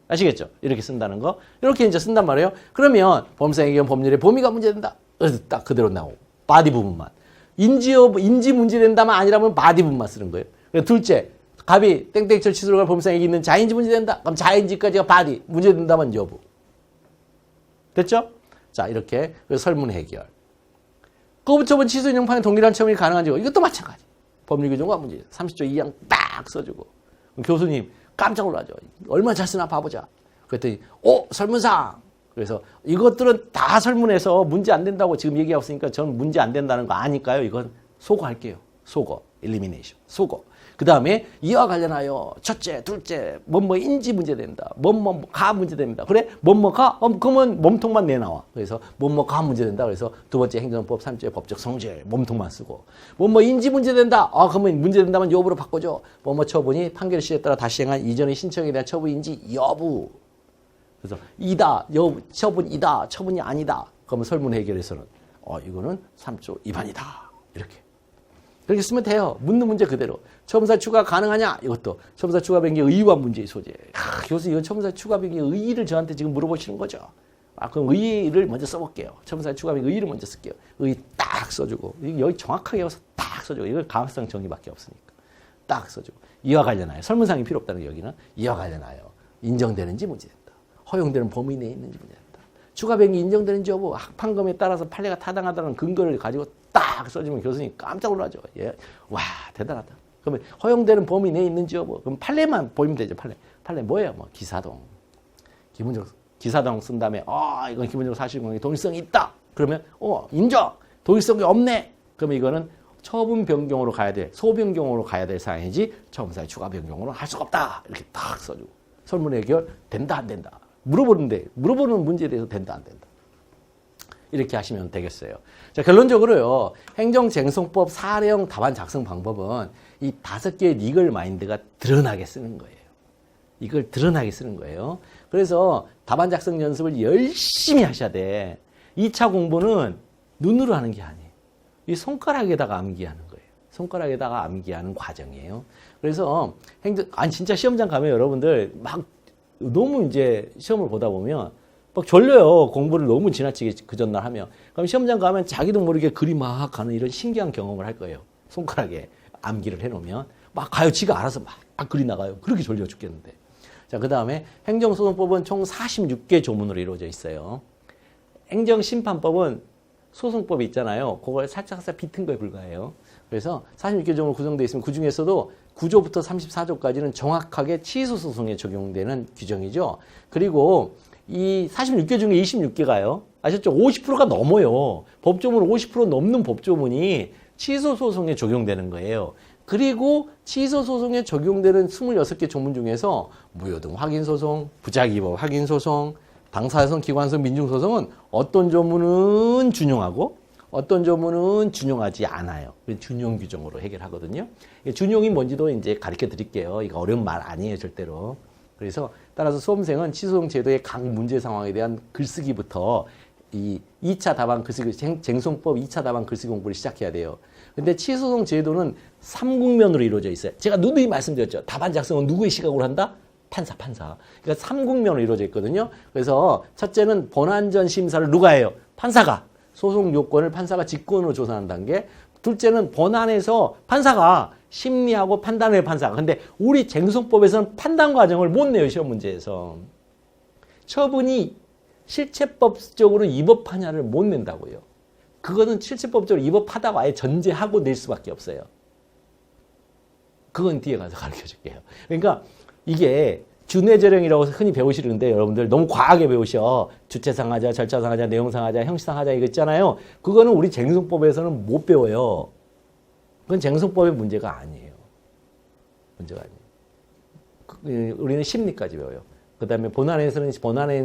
아시겠죠? 이렇게 쓴다는 거. 이렇게 이제 쓴단 말이에요. 그러면 범사의 경우 법률의 범위가 문제된다. 그래서 딱 그대로 나오고 바디 부분만. 인지 문제된다만 아니라면 바디 부분만 쓰는 거예요. 둘째, 갑이 땡땡철 취소를 갈 범사에게 있는 자인지 문제된다. 그럼 자인지까지가 바디 문제된다면 여부. 됐죠? 자, 이렇게 설문 해결. 거부처분 취소 인용판에 동일한 처분이 가능한지 이것도 마찬가지. 법률 규정과 문제 30조 2항 딱 써주고 교수님 깜짝 놀라죠. 얼마나 잘 쓰나 봐보자. 그랬더니 설문상. 그래서 이것들은 다 설문해서 문제 안 된다고 지금 얘기하고 있으니까 저는 문제 안 된다는 거 아니까요. 이건 소거할게요. 소거, 엘리미네이션, 소거. 그 다음에 이와 관련하여 첫째, 둘째, 인지 문제된다. 가 문제됩니다. 그래? 가? 그러면 몸통만 내놔와. 그래서 가 문제된다. 그래서 두 번째 행정법 3조의 법적 성질, 몸통만 쓰고. 인지 문제된다. 그러면 문제된다면 여부로 바꿔줘. 처분이 판결 시에 따라 다시 행한 이전의 신청에 대한 처분인지 여부. 그래서 처분이다, 처분이 아니다. 그러면 설문 해결에서는 이거는 3조 위반이다. 이렇게. 그렇게 쓰면 돼요. 묻는 문제 그대로. 처분사 추가 가능하냐? 이것도. 처분사 추가 변경 의의와 문제의 소재. 교수 이건 처분사 추가 변경 의의를 저한테 지금 물어보시는 거죠. 그럼 의의를 먼저 써볼게요. 처분사 추가 변경 의의를 먼저 쓸게요. 의의 딱 써주고. 여기 정확하게 여기서 딱 써주고. 이건 가능성 정의밖에 없으니까. 딱 써주고. 이와 관련하여. 설문상이 필요 없다는 여기는. 이와 관련하여. 인정되는지 문제된다. 허용되는 범위 내에 있는지 문제된다. 추가 변경이 인정되는지 여부. 판검에 따라서 판례가 타당하다는 근거를 가지고 딱 써주면 교수님 깜짝 놀라죠. 예. 와, 대단하다. 그러면 허용되는 범위 내에 있는지 여부. 그럼 판례만 보이면 되죠. 판례 뭐예요? 기사동. 기본적으로 기사동 쓴 다음에 이건 기본적으로 사실관계 동일성이 있다. 그러면 인정. 동일성이 없네. 그러면 이거는 처분 변경으로 가야 돼. 소변경으로 가야 될 사항이지 처분사의 추가 변경으로 할 수가 없다. 이렇게 딱 써주고. 설문 해결 된다 안 된다. 물어보는 문제에 대해서 된다 안 된다. 이렇게 하시면 되겠어요. 자, 결론적으로요. 행정쟁송법 사례형 답안 작성 방법은 이 5개의 리걸 마인드가 드러나게 쓰는 거예요. 이걸 드러나게 쓰는 거예요. 그래서 답안 작성 연습을 열심히 하셔야 돼. 2차 공부는 눈으로 하는 게 아니에요. 이 손가락에다가 암기하는 거예요. 손가락에다가 암기하는 과정이에요. 그래서 진짜 시험장 가면 여러분들 막 너무 이제 시험을 보다 보면 막 졸려요. 공부를 너무 지나치게 그 전날 하면. 그럼 시험장 가면 자기도 모르게 글이 막 가는 이런 신기한 경험을 할 거예요. 손가락에 암기를 해놓으면 막 가요. 지가 알아서 막 글이 나가요. 그렇게 졸려 죽겠는데. 자, 그 다음에 행정소송법은 총 46개 조문으로 이루어져 있어요. 행정심판법은 소송법이 있잖아요. 그걸 살짝 비튼 거에 불과해요. 그래서 46개 조문으로 구성되어 있으면 그 중에서도 9조부터 34조까지는 정확하게 취소소송에 적용되는 규정이죠. 그리고 이 46개 중에 26개가요. 아셨죠? 50%가 넘어요. 법조문 50% 넘는 법조문이 취소소송에 적용되는 거예요. 그리고 취소소송에 적용되는 26개 조문 중에서 무효등 확인소송, 부작위법 확인소송, 당사자성, 기관성, 민중소송은 어떤 조문은 준용하고 어떤 조문은 준용하지 않아요. 준용 규정으로 해결하거든요. 준용이 뭔지도 이제 가르쳐 드릴게요. 이거 어려운 말 아니에요, 절대로. 그래서 따라서 수험생은 취소소송 제도의 각 문제 상황에 대한 글쓰기부터 이 2차 답안 글쓰기, 쟁송법 2차 답안 글쓰기 공부를 시작해야 돼요. 근데 취소소송 제도는 3국면으로 이루어져 있어요. 제가 누누이 말씀드렸죠. 답안 작성은 누구의 시각으로 한다? 판사. 그러니까 3국면으로 이루어져 있거든요. 그래서 첫째는 본안전 심사를 누가 해요? 판사가. 소송 요건을 판사가 직권으로 조사하는 단계. 둘째는 본안에서 판사가 심리하고 판단을 판사가. 근데 우리 쟁송법에서는 판단 과정을 못 내요. 시험 문제에서. 처분이 실체법적으로 위법하냐를 못 낸다고요. 그거는 실체법적으로 위법하다고 아예 전제하고 낼 수밖에 없어요. 그건 뒤에 가서 가르쳐 줄게요. 그러니까 이게 준회절형이라고 흔히 배우시는데 여러분들 너무 과하게 배우셔. 주체상하자, 절차상하자, 내용상하자, 형식상하자 이거 있잖아요. 그거는 우리 쟁송법에서는 못 배워요. 그건 쟁송법의 문제가 아니에요. 문제가 아니에요. 우리는 심리까지 배워요. 그 다음에 본안에서는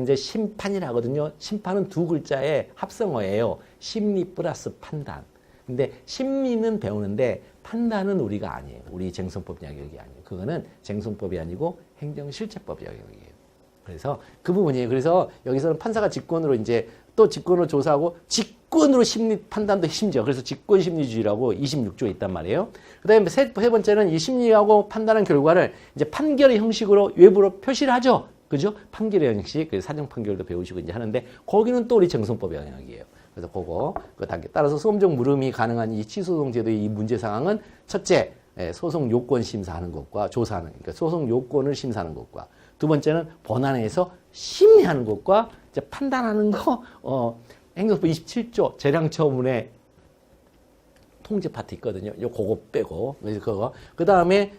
이제 심판이라 하거든요. 심판은 두 글자의 합성어예요. 심리 플러스 판단. 근데 심리는 배우는데 판단은 우리가 아니에요. 우리 쟁송법 영역이 아니에요. 그거는 쟁송법이 아니고 행정실체법 영역이에요. 그래서 그 부분이에요. 그래서 여기서는 판사가 직권으로 이제 또 직권으로 조사하고 직권으로 심리 판단도 심지어 그래서 직권심리주의라고 26조에 있단 말이에요. 그 다음에 세 번째는 이 심리하고 판단한 결과를 이제 판결의 형식으로 외부로 표시를 하죠. 그죠? 판결의 형식, 사정 판결도 배우시고 이제 하는데 거기는 또 우리 쟁송법 영역이에요. 그래서 그거 그 단계 따라서 소음적 물음이 가능한 이 취소소송 제도의 이 문제 상황은 첫째 소송 요건 심사하는 것과 조사하는 그러니까 소송 요건을 심사하는 것과 두 번째는 본안에서 심리하는 것과 이제 판단하는 거 행정법 27조 재량처분의 통제 파트 있거든요. 요 그거 빼고 그래서 그거 그다음에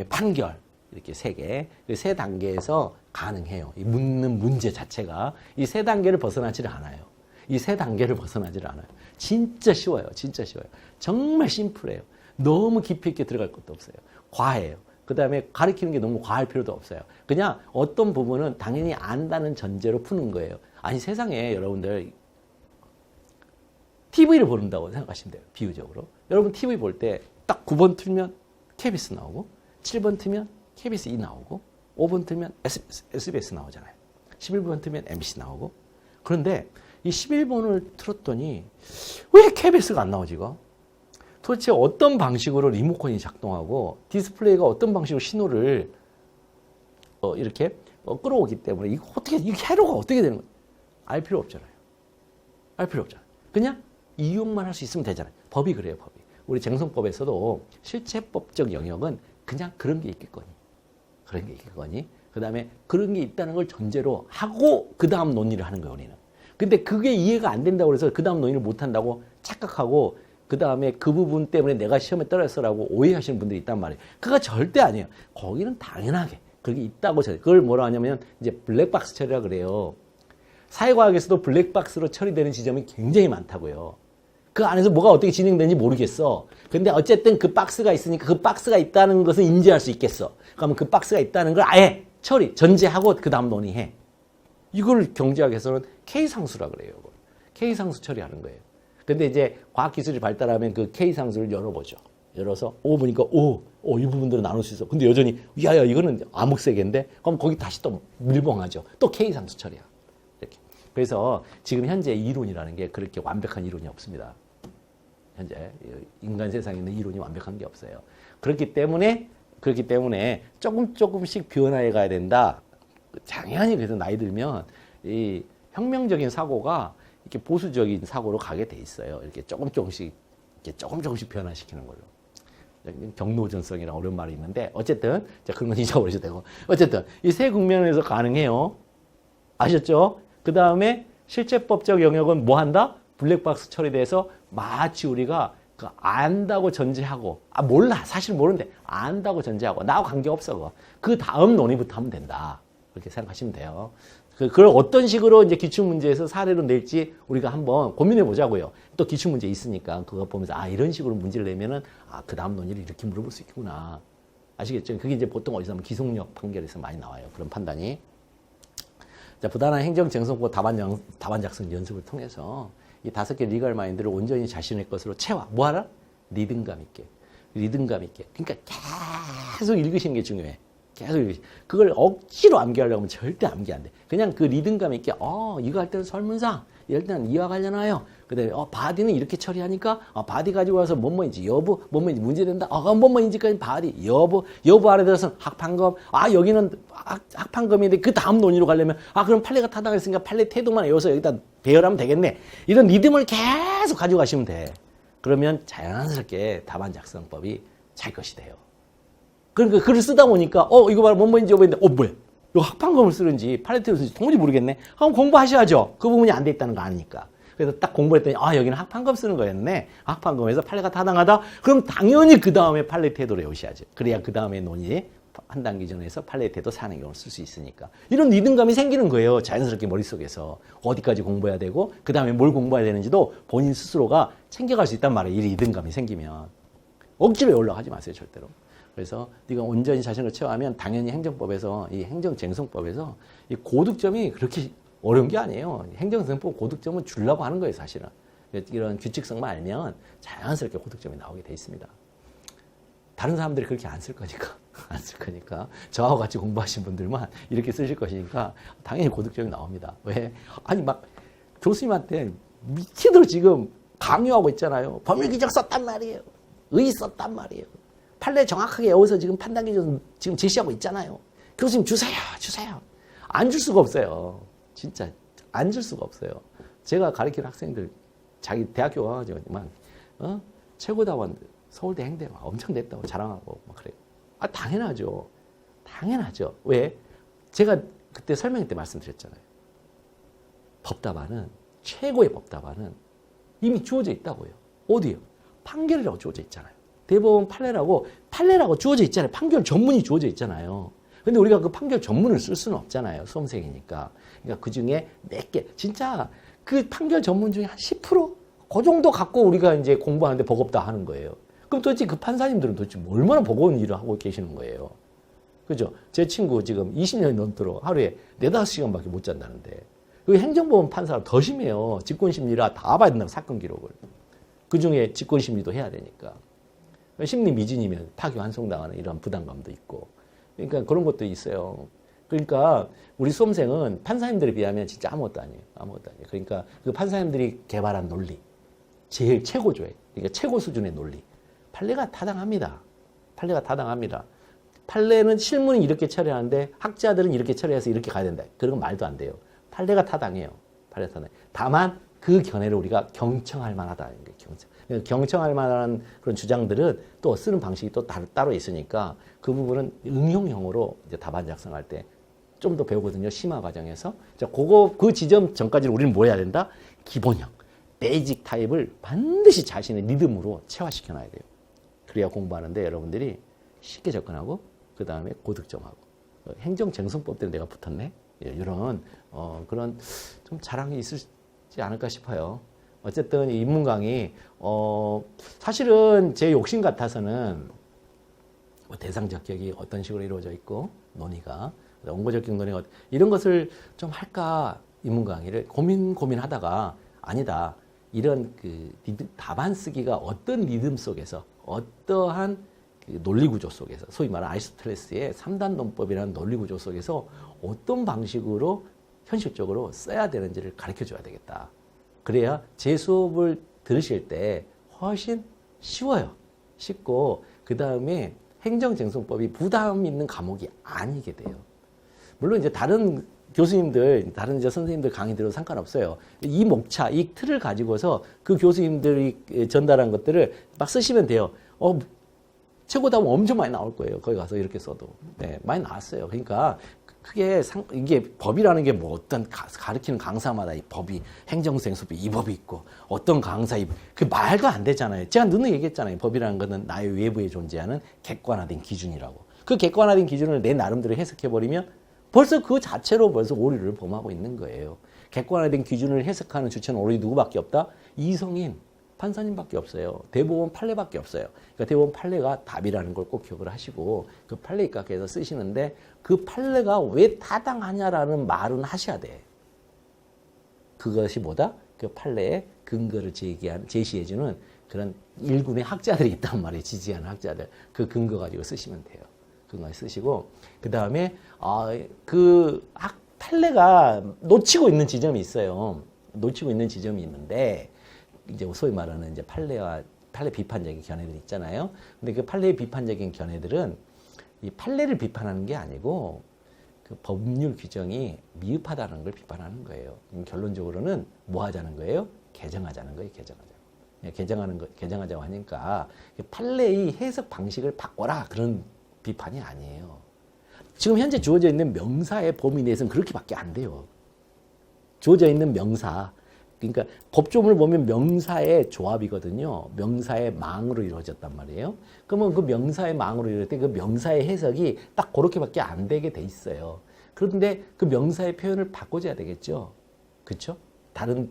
판결 이렇게 세 단계에서 가능해요. 이 묻는 문제 자체가 이 세 단계를 벗어나지를 않아요. 이 세 단계를 벗어나질 않아요. 진짜 쉬워요. 진짜 쉬워요. 정말 심플해요. 너무 깊이 있게 들어갈 것도 없어요. 과해요. 그 다음에 가르치는 게 너무 과할 필요도 없어요. 그냥 어떤 부분은 당연히 안다는 전제로 푸는 거예요. 아니 세상에 여러분들 TV를 보는다고 생각하시면 돼요. 비유적으로. 여러분 TV 볼 때 딱 9번 틀면 KBS 나오고 7번 틀면 KBS 2 나오고 5번 틀면 SBS 나오잖아요. 11번 틀면 MBC 나오고 그런데 이 11번을 틀었더니 왜 KBS가 안 나오지 이거? 도대체 어떤 방식으로 리모컨이 작동하고 디스플레이가 어떤 방식으로 신호를 이렇게 끌어오기 때문에 이거 어떻게 이 회로가 어떻게 되는 거야? 알 필요 없잖아요. 알 필요 없잖아요. 그냥 이용만 할 수 있으면 되잖아요. 법이 그래요, 법이. 우리 쟁송법에서도 실체법적 영역은 그냥 그런 게 있겠거니. 그런 게 있겠거니. 그 다음에 그런 게 있다는 걸 전제로 하고 그 다음 논의를 하는 거예요, 우리는. 근데 그게 이해가 안 된다고 해서 그 다음 논의를 못 한다고 착각하고 그 다음에 그 부분 때문에 내가 시험에 떨어졌어라고 오해하시는 분들이 있단 말이에요. 그거 절대 아니에요. 거기는 당연하게 그게 있다고 그걸 뭐라 하냐면 이제 블랙박스 처리라 그래요. 사회과학에서도 블랙박스로 처리되는 지점이 굉장히 많다고요. 그 안에서 뭐가 어떻게 진행되는지 모르겠어. 근데 어쨌든 그 박스가 있으니까 그 박스가 있다는 것을 인지할 수 있겠어. 그러면 그 박스가 있다는 걸 아예 전제하고 그 다음 논의해. 이걸 경제학에서는 K상수라 그래요. K상수 처리하는 거예요. 근데 이제 과학기술이 발달하면 그 K상수를 열어보죠. 열어서 보니까 이 부분들은 나눌 수 있어. 근데 여전히 야야 이거는 암흑세계인데 그럼 거기 다시 또 밀봉하죠. 또 K상수 처리야. 이렇게. 그래서 지금 현재 이론이라는 게 그렇게 완벽한 이론이 없습니다. 현재 인간 세상에 있는 이론이 완벽한 게 없어요. 그렇기 때문에 조금씩 변화해 가야 된다. 당연히 그래서 나이 들면 이 혁명적인 사고가 이렇게 보수적인 사고로 가게 돼 있어요. 이렇게 조금씩 변화시키는 걸로. 경로전성이라는 어려운 말이 있는데 어쨌든 그런 건 잊어버리셔도 되고 어쨌든 이 세 국면에서 가능해요. 아셨죠? 그 다음에 실체법적 영역은 뭐 한다? 블랙박스 처리돼서 마치 우리가 그 안다고 전제하고 몰라 사실 모르는데 안다고 전제하고 나하고 관계없어 그거. 그 다음 논의부터 하면 된다. 그렇게 생각하시면 돼요. 그걸 어떤 식으로 이제 기출문제에서 사례로 낼지 우리가 한번 고민해 보자고요. 또 기출문제 있으니까 그거 보면서 이런 식으로 문제를 내면은 그 다음 논의를 이렇게 물어볼 수 있구나. 아시겠죠? 그게 이제 보통 어디서 하면 기속력 판결에서 많이 나와요. 그런 판단이. 자, 부단한 행정쟁송법 답안 작성 연습을 통해서 이 5개 리걸 마인드를 온전히 자신의 것으로 채워. 뭐하라? 리듬감 있게. 그러니까 계속 읽으시는 게 중요해. 계속 읽으시는. 그걸 억지로 암기하려고 하면 절대 암기 안 돼. 그냥 그 리듬감 있게, 이거 할 때는 설문상, 이럴 때는 이와 관련하여, 그 다음에, 바디는 이렇게 처리하니까, 바디 가지고 와서 뭐뭐인지, 뭐뭐인지 문제된다. 뭐뭐인지까지 바디, 여부 아래 들어서는 학판검, 여기는 학판검인데 그 다음 논의로 가려면, 그럼 판례가 타당했으니까 판례 태도만 외워서 여기다 배열하면 되겠네. 이런 리듬을 계속 가지고 가시면 돼. 그러면 자연스럽게 답안 작성법이 잘 것이 돼요. 그러니까 글을 쓰다 보니까, 이거 봐라, 뭐뭐인지 여부인데, 뭐야. 이거 학판검을 쓰는지, 팔레트를 쓰는지 도무지 모르겠네. 그럼 공부하셔야죠. 그 부분이 안 돼 있다는 거 아니까. 그래서 딱 공부했더니, 여기는 학판검 쓰는 거였네. 학판검에서 판례가 타당하다? 그럼 당연히 그 다음에 판례 태도를 외우셔야죠. 그래야 그 다음에 논의 판단 기준에서 판례의 대도 사는 경우를 쓸 수 있으니까. 이런 리듬감이 생기는 거예요. 자연스럽게 머릿속에서. 어디까지 공부해야 되고 그 다음에 뭘 공부해야 되는지도 본인 스스로가 챙겨갈 수 있단 말이에요. 이 리듬감이 생기면. 억지로 올라가지 마세요. 절대로. 그래서 네가 온전히 자신을 체화하면 당연히 행정법에서 이 행정쟁성법에서 이 고득점이 그렇게 어려운 게 아니에요. 행정쟁성법 고득점은 주려고 하는 거예요. 사실은. 이런 규칙성만 알면 자연스럽게 고득점이 나오게 돼 있습니다. 다른 사람들이 그렇게 안 쓸 거니까. 안 쓸 거니까. 저하고 같이 공부하신 분들만 이렇게 쓰실 것이니까 당연히 고득점이 나옵니다. 왜? 아니 막 교수님한테 미치도록 지금 강요하고 있잖아요. 법률규정 썼단 말이에요. 의 썼단 말이에요. 판례 정확하게 외워서 지금 판단 기준 지금 제시하고 있잖아요. 교수님 주세요. 주세요. 안 줄 수가 없어요. 진짜 안 줄 수가 없어요. 제가 가르치는 학생들 자기 대학교 와가지고 최고다원 서울대 행대 엄청 냈다고 자랑하고 막 그래요. 아 당연하죠. 당연하죠. 왜? 제가 그때 설명회 때 말씀드렸잖아요. 법답안은 최고의 법답안은 이미 주어져 있다고요. 어디요? 판결이라고 주어져 있잖아요. 대법원 판례라고 주어져 있잖아요. 판결 전문이 주어져 있잖아요. 근데 우리가 그 판결 전문을 쓸 수는 없잖아요. 수험생이니까. 그러니까 그 중에 몇 개, 진짜 그 판결 전문 중에 한 10%? 그 정도 갖고 우리가 이제 공부하는데 버겁다 하는 거예요. 그럼 도대체 그 판사님들은 도대체 얼마나 버거운 일을 하고 계시는 거예요. 그죠? 제 친구 지금 20년이 넘도록 하루에 4, 5시간밖에 못 잔다는데. 그 행정법원 판사가 더 심해요. 직권심리라 다 봐야 된다고, 사건 기록을. 그 중에 직권심리도 해야 되니까. 심리 미진이면 파기환송당하는 이런 부담감도 있고. 그러니까 그런 것도 있어요. 그러니까 우리 수험생은 판사님들에 비하면 진짜 아무것도 아니에요. 아무것도 아니에요. 그러니까 그 판사님들이 개발한 논리. 제일 최고조에. 그러니까 최고 수준의 논리. 판례가 타당합니다. 판례가 타당합니다. 판례는 실무는 이렇게 처리하는데 학자들은 이렇게 처리해서 이렇게 가야 된다. 그런 건 말도 안 돼요. 판례가 타당해요. 판례가 타당해요. 다만 그 견해를 우리가 경청할 만하다. 경청할 만한 그런 주장들은 또 쓰는 방식이 또 따로 있으니까 그 부분은 응용형으로 이제 답안 작성할 때 좀 더 배우거든요. 심화 과정에서. 자, 그 지점 전까지는 우리는 뭐 해야 된다? 기본형, 베이직 타입을 반드시 자신의 리듬으로 체화시켜 놔야 돼요. 그래야 공부하는데 여러분들이 쉽게 접근하고 그 다음에 고득점하고. 행정쟁성법 때문에 내가 붙었네. 이런 그런 좀 자랑이 있을지 않을까 싶어요. 어쨌든 이 입문 강의 사실은 제 욕심 같아서는 대상 적격이 어떤 식으로 이루어져 있고 논의가 원고 적격 논의가 이런 것을 좀 할까 입문 강의를 고민하다가 아니다. 이런 그 답안 쓰기가 어떤 리듬 속에서 어떠한 그 논리 구조 속에서 소위 말하는 아리스토텔레스의 3단 논법이라는 논리 구조 속에서 어떤 방식으로 현실적으로 써야 되는지를 가르쳐 줘야 되겠다. 그래야 제 수업을 들으실 때 훨씬 쉬워요. 쉽고 그 다음에 행정쟁송법이 부담 있는 과목이 아니게 돼요. 물론 이제 다른 교수님들, 다른 이제 선생님들 강의 들어도 상관없어요. 이 목차, 이 틀을 가지고서 그 교수님들이 전달한 것들을 막 쓰시면 돼요. 최고답은 엄청 많이 나올 거예요. 거기 가서 이렇게 써도. 네, 많이 나왔어요. 그러니까 크게 이게 법이라는 게 뭐 어떤 가르치는 강사마다 이 법이 행정쟁송법 이 법이 있고 어떤 강사 그 말도 안 되잖아요. 제가 늘 얘기했잖아요. 법이라는 것은 나의 외부에 존재하는 객관화된 기준이라고. 그 객관화된 기준을 내 나름대로 해석해버리면 벌써 그 자체로 벌써 오류를 범하고 있는 거예요. 객관화된 기준을 해석하는 주체는 오로지 누구밖에 없다? 이성인 판사님밖에 없어요. 대법원 판례밖에 없어요. 그러니까 대법원 판례가 답이라는 걸 꼭 기억을 하시고 그 판례 입각해서 쓰시는데 그 판례가 왜 타당하냐라는 말은 하셔야 돼. 그것이 뭐다? 그 판례의 근거를 제시해주는 그런 일군의 학자들이 있단 말이에요. 지지하는 학자들. 그 근거 가지고 쓰시면 돼요. 근거 쓰시고 그 다음에 그 판례가 놓치고 있는 지점이 있어요. 놓치고 있는 지점이 있는데 이제 소위 말하는 이제 판례 비판적인 견해들 있잖아요. 근데 그 판례의 비판적인 견해들은 이 판례를 비판하는 게 아니고 그 법률 규정이 미흡하다는 걸 비판하는 거예요. 결론적으로는 뭐 하자는 거예요? 개정하자는 거예요. 개정하자고 하니까 판례의 해석 방식을 바꿔라 그런 비판이 아니에요. 지금 현재 주어져 있는 명사의 범위 내에서는 그렇게밖에 안 돼요. 주어져 있는 명사 그러니까 법조문을 보면 명사의 조합이거든요. 명사의 망으로 이루어졌단 말이에요. 그러면 그 명사의 망으로 이루어질 때 그 명사의 해석이 딱 그렇게밖에 안 되게 돼 있어요. 그런데 그 명사의 표현을 바꿔줘야 되겠죠. 그렇죠? 다른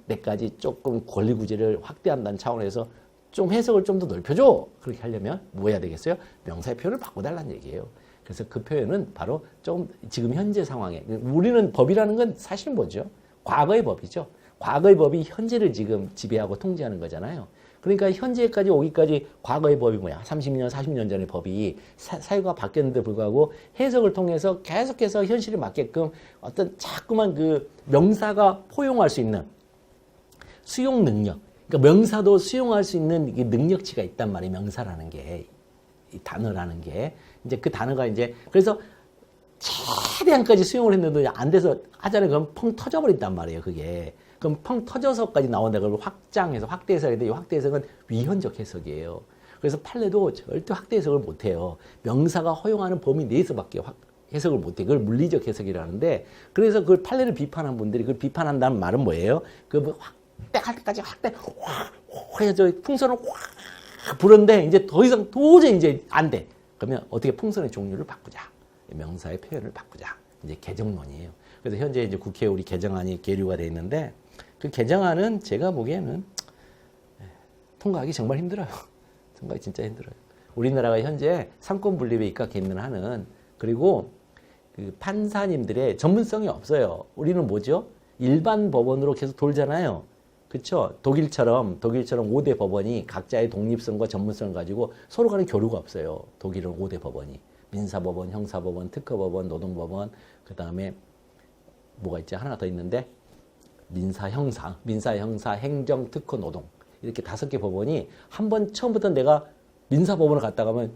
데까지 조금 권리구제를 확대한다는 차원에서 좀 해석을 좀 더 넓혀줘. 그렇게 하려면 뭐 해야 되겠어요? 명사의 표현을 바꿔달라는 얘기예요. 그래서 그 표현은 바로 좀 지금 현재 상황에 우리는 법이라는 건 사실 뭐죠? 과거의 법이죠. 과거의 법이 현재를 지금 지배하고 통제하는 거잖아요. 그러니까 현재까지 오기까지 과거의 법이 뭐야? 30년, 40년 전의 법이 사회가 바뀌었는데 불구하고 해석을 통해서 계속해서 현실에 맞게끔 어떤 자꾸만 그 명사가 포용할 수 있는 수용 능력. 그러니까 명사도 수용할 수 있는 능력치가 있단 말이에요. 명사라는 게. 이 단어라는 게. 이제 그 단어가 이제 그래서 최대한까지 수용을 했는데도 안 돼서 하잖아요. 그럼 펑 터져버린단 말이에요. 그게. 그럼 펑 터져서까지 나온다. 그걸 확장해서 확대 해석인데 이 확대 해석은 위헌적 해석이에요. 그래서 판례도 절대 확대 해석을 못해요. 명사가 허용하는 범위 내에서밖에 해석을 못해. 그걸 물리적 해석이라는데 그래서 그걸 판례를 비판한 분들이 그걸 비판한다는 말은 뭐예요? 그 확대할 때까지 확대 확 해서 풍선을 확 부는데 이제 더 이상 도저히 이제 안 돼. 그러면 어떻게 풍선의 종류를 바꾸자. 명사의 표현을 바꾸자. 이제 개정론이에요. 그래서 현재 이제 국회에 우리 개정안이 계류가 돼 있는데 그 개정안은 제가 보기에는 통과하기 정말 힘들어요. 통과하기 진짜 힘들어요. 우리나라가 현재 상권 분립에 입각해 있는 한은 그리고 그 판사님들의 전문성이 없어요. 우리는 뭐죠? 일반 법원으로 계속 돌잖아요. 그렇죠? 독일처럼 5대 법원이 각자의 독립성과 전문성을 가지고 서로 간에 교류가 없어요. 독일은 5대 법원이. 민사법원, 형사법원, 특허법원, 노동법원, 그 다음에 뭐가 있지? 하나 더 있는데 민사, 형사, 행정, 특허, 노동 이렇게 5개 법원이 한 번 처음부터 내가 민사법원을 갔다 가면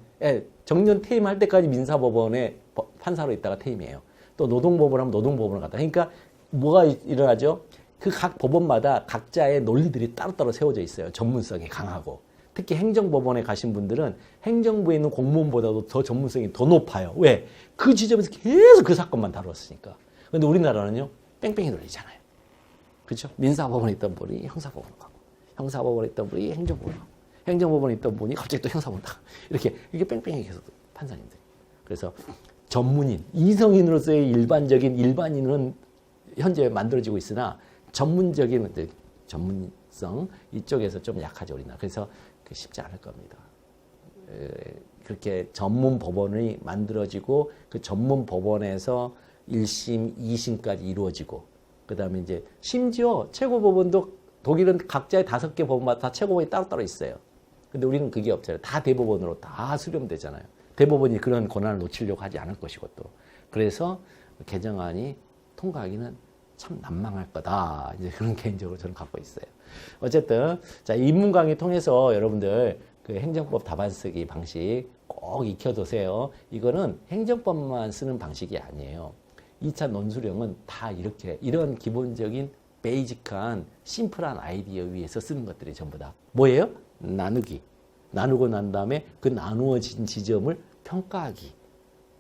정년 퇴임할 때까지 민사법원에 판사로 있다가 퇴임해요. 또 노동법원 하면 노동법원을 갔다. 그러니까 뭐가 일어나죠? 그 각 법원마다 각자의 논리들이 따로따로 세워져 있어요. 전문성이 강하고. 특히 행정법원에 가신 분들은 행정부에 있는 공무원보다도 더 전문성이 더 높아요. 왜? 그 지점에서 계속 그 사건만 다뤘으니까. 근데 우리나라는요, 뺑뺑이 돌리잖아요. 그렇죠? 민사법원에 있던 분이 형사법원으로 가고, 형사법원에 있던 분이 행정법원으로 가고, 행정법원에 있던 분이 갑자기 또 형사법원으로 가고, 이렇게 뺑뺑이 계속 판사님들이. 그래서 전문인, 이성인으로서의 일반인은 현재 만들어지고 있으나 전문적인 전문성 이쪽에서 좀 약하죠 우리나라. 그래서 쉽지 않을 겁니다. 그렇게 전문 법원이 만들어지고 그 전문 법원에서 1심, 2심까지 이루어지고 그 다음에 이제 심지어 최고법원도 독일은 각자의 5개 법원마다 다 최고법원이 따로따로 있어요. 근데 우리는 그게 없잖아요. 다 대법원으로 다 수렴되잖아요. 대법원이 그런 권한을 놓치려고 하지 않을 것이고 또. 그래서 개정안이 통과하기는 참 난망할 거다. 이제 그런 개인적으로 저는 갖고 있어요. 어쨌든, 자, 입문 강의 통해서 여러분들 그 행정법 답안 쓰기 방식 꼭 익혀두세요. 이거는 행정법만 쓰는 방식이 아니에요. 2차 논술형은 다 이런 기본적인 베이직한 심플한 아이디어 위에서 쓰는 것들이 전부 다 뭐예요? 나누기. 나누고 난 다음에 그 나누어진 지점을 평가하기.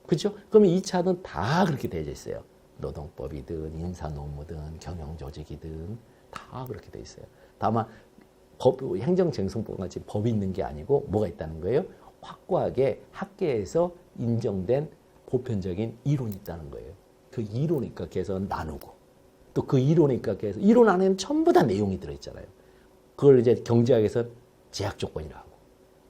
그렇죠? 그러면 2차는 다 그렇게 되어 있어요. 노동법이든 인사노무든 경영조직이든 다 그렇게 돼 있어요. 다만 행정쟁송법과 같이 법이 있는 게 아니고 뭐가 있다는 거예요? 확고하게 학계에서 인정된 보편적인 이론이 있다는 거예요. 그 이론에 입각해서 나누고 또 그 이론에 입각해서 이론 안에는 전부 다 내용이 들어있잖아요. 그걸 이제 경제학에서 제약 조건이라 하고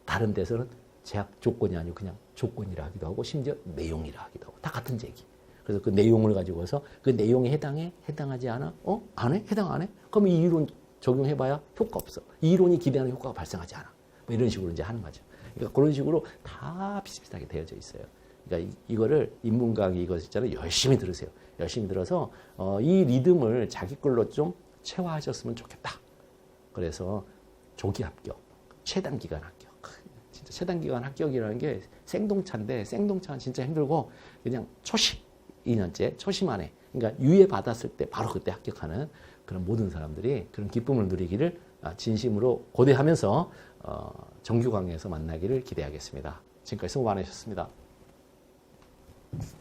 다른 데서는 제약 조건이 아니고 그냥 조건이라 하기도 하고 심지어 내용이라 하기도 하고 다 같은 얘기. 그래서 그 내용을 가지고서 그 내용에 해당해? 해당하지 않아? 안 해? 해당 안 해? 그럼 이 이론 적용해봐야 효과 없어. 이 이론이 기대하는 효과가 발생하지 않아. 뭐 이런 식으로 이제 하는 거죠. 그러니까 그런 식으로 다 비슷비슷하게 되어져 있어요. 그러니까 이거를 인문 강의 이거 있잖아요. 열심히 들으세요. 열심히 들어서 이 리듬을 자기 걸로 좀 체화하셨으면 좋겠다. 그래서 조기 합격, 최단 기간 합격. 진짜 최단 기간 합격이라는 게 생동차인데 생동차는 진짜 힘들고 그냥 초심 2년째 초심 안에 그러니까 유예 받았을 때 바로 그때 합격하는 그런 모든 사람들이 그런 기쁨을 누리기를 진심으로 고대하면서 정규 강의에서 만나기를 기대하겠습니다. 지금까지 수고 많으셨습니다.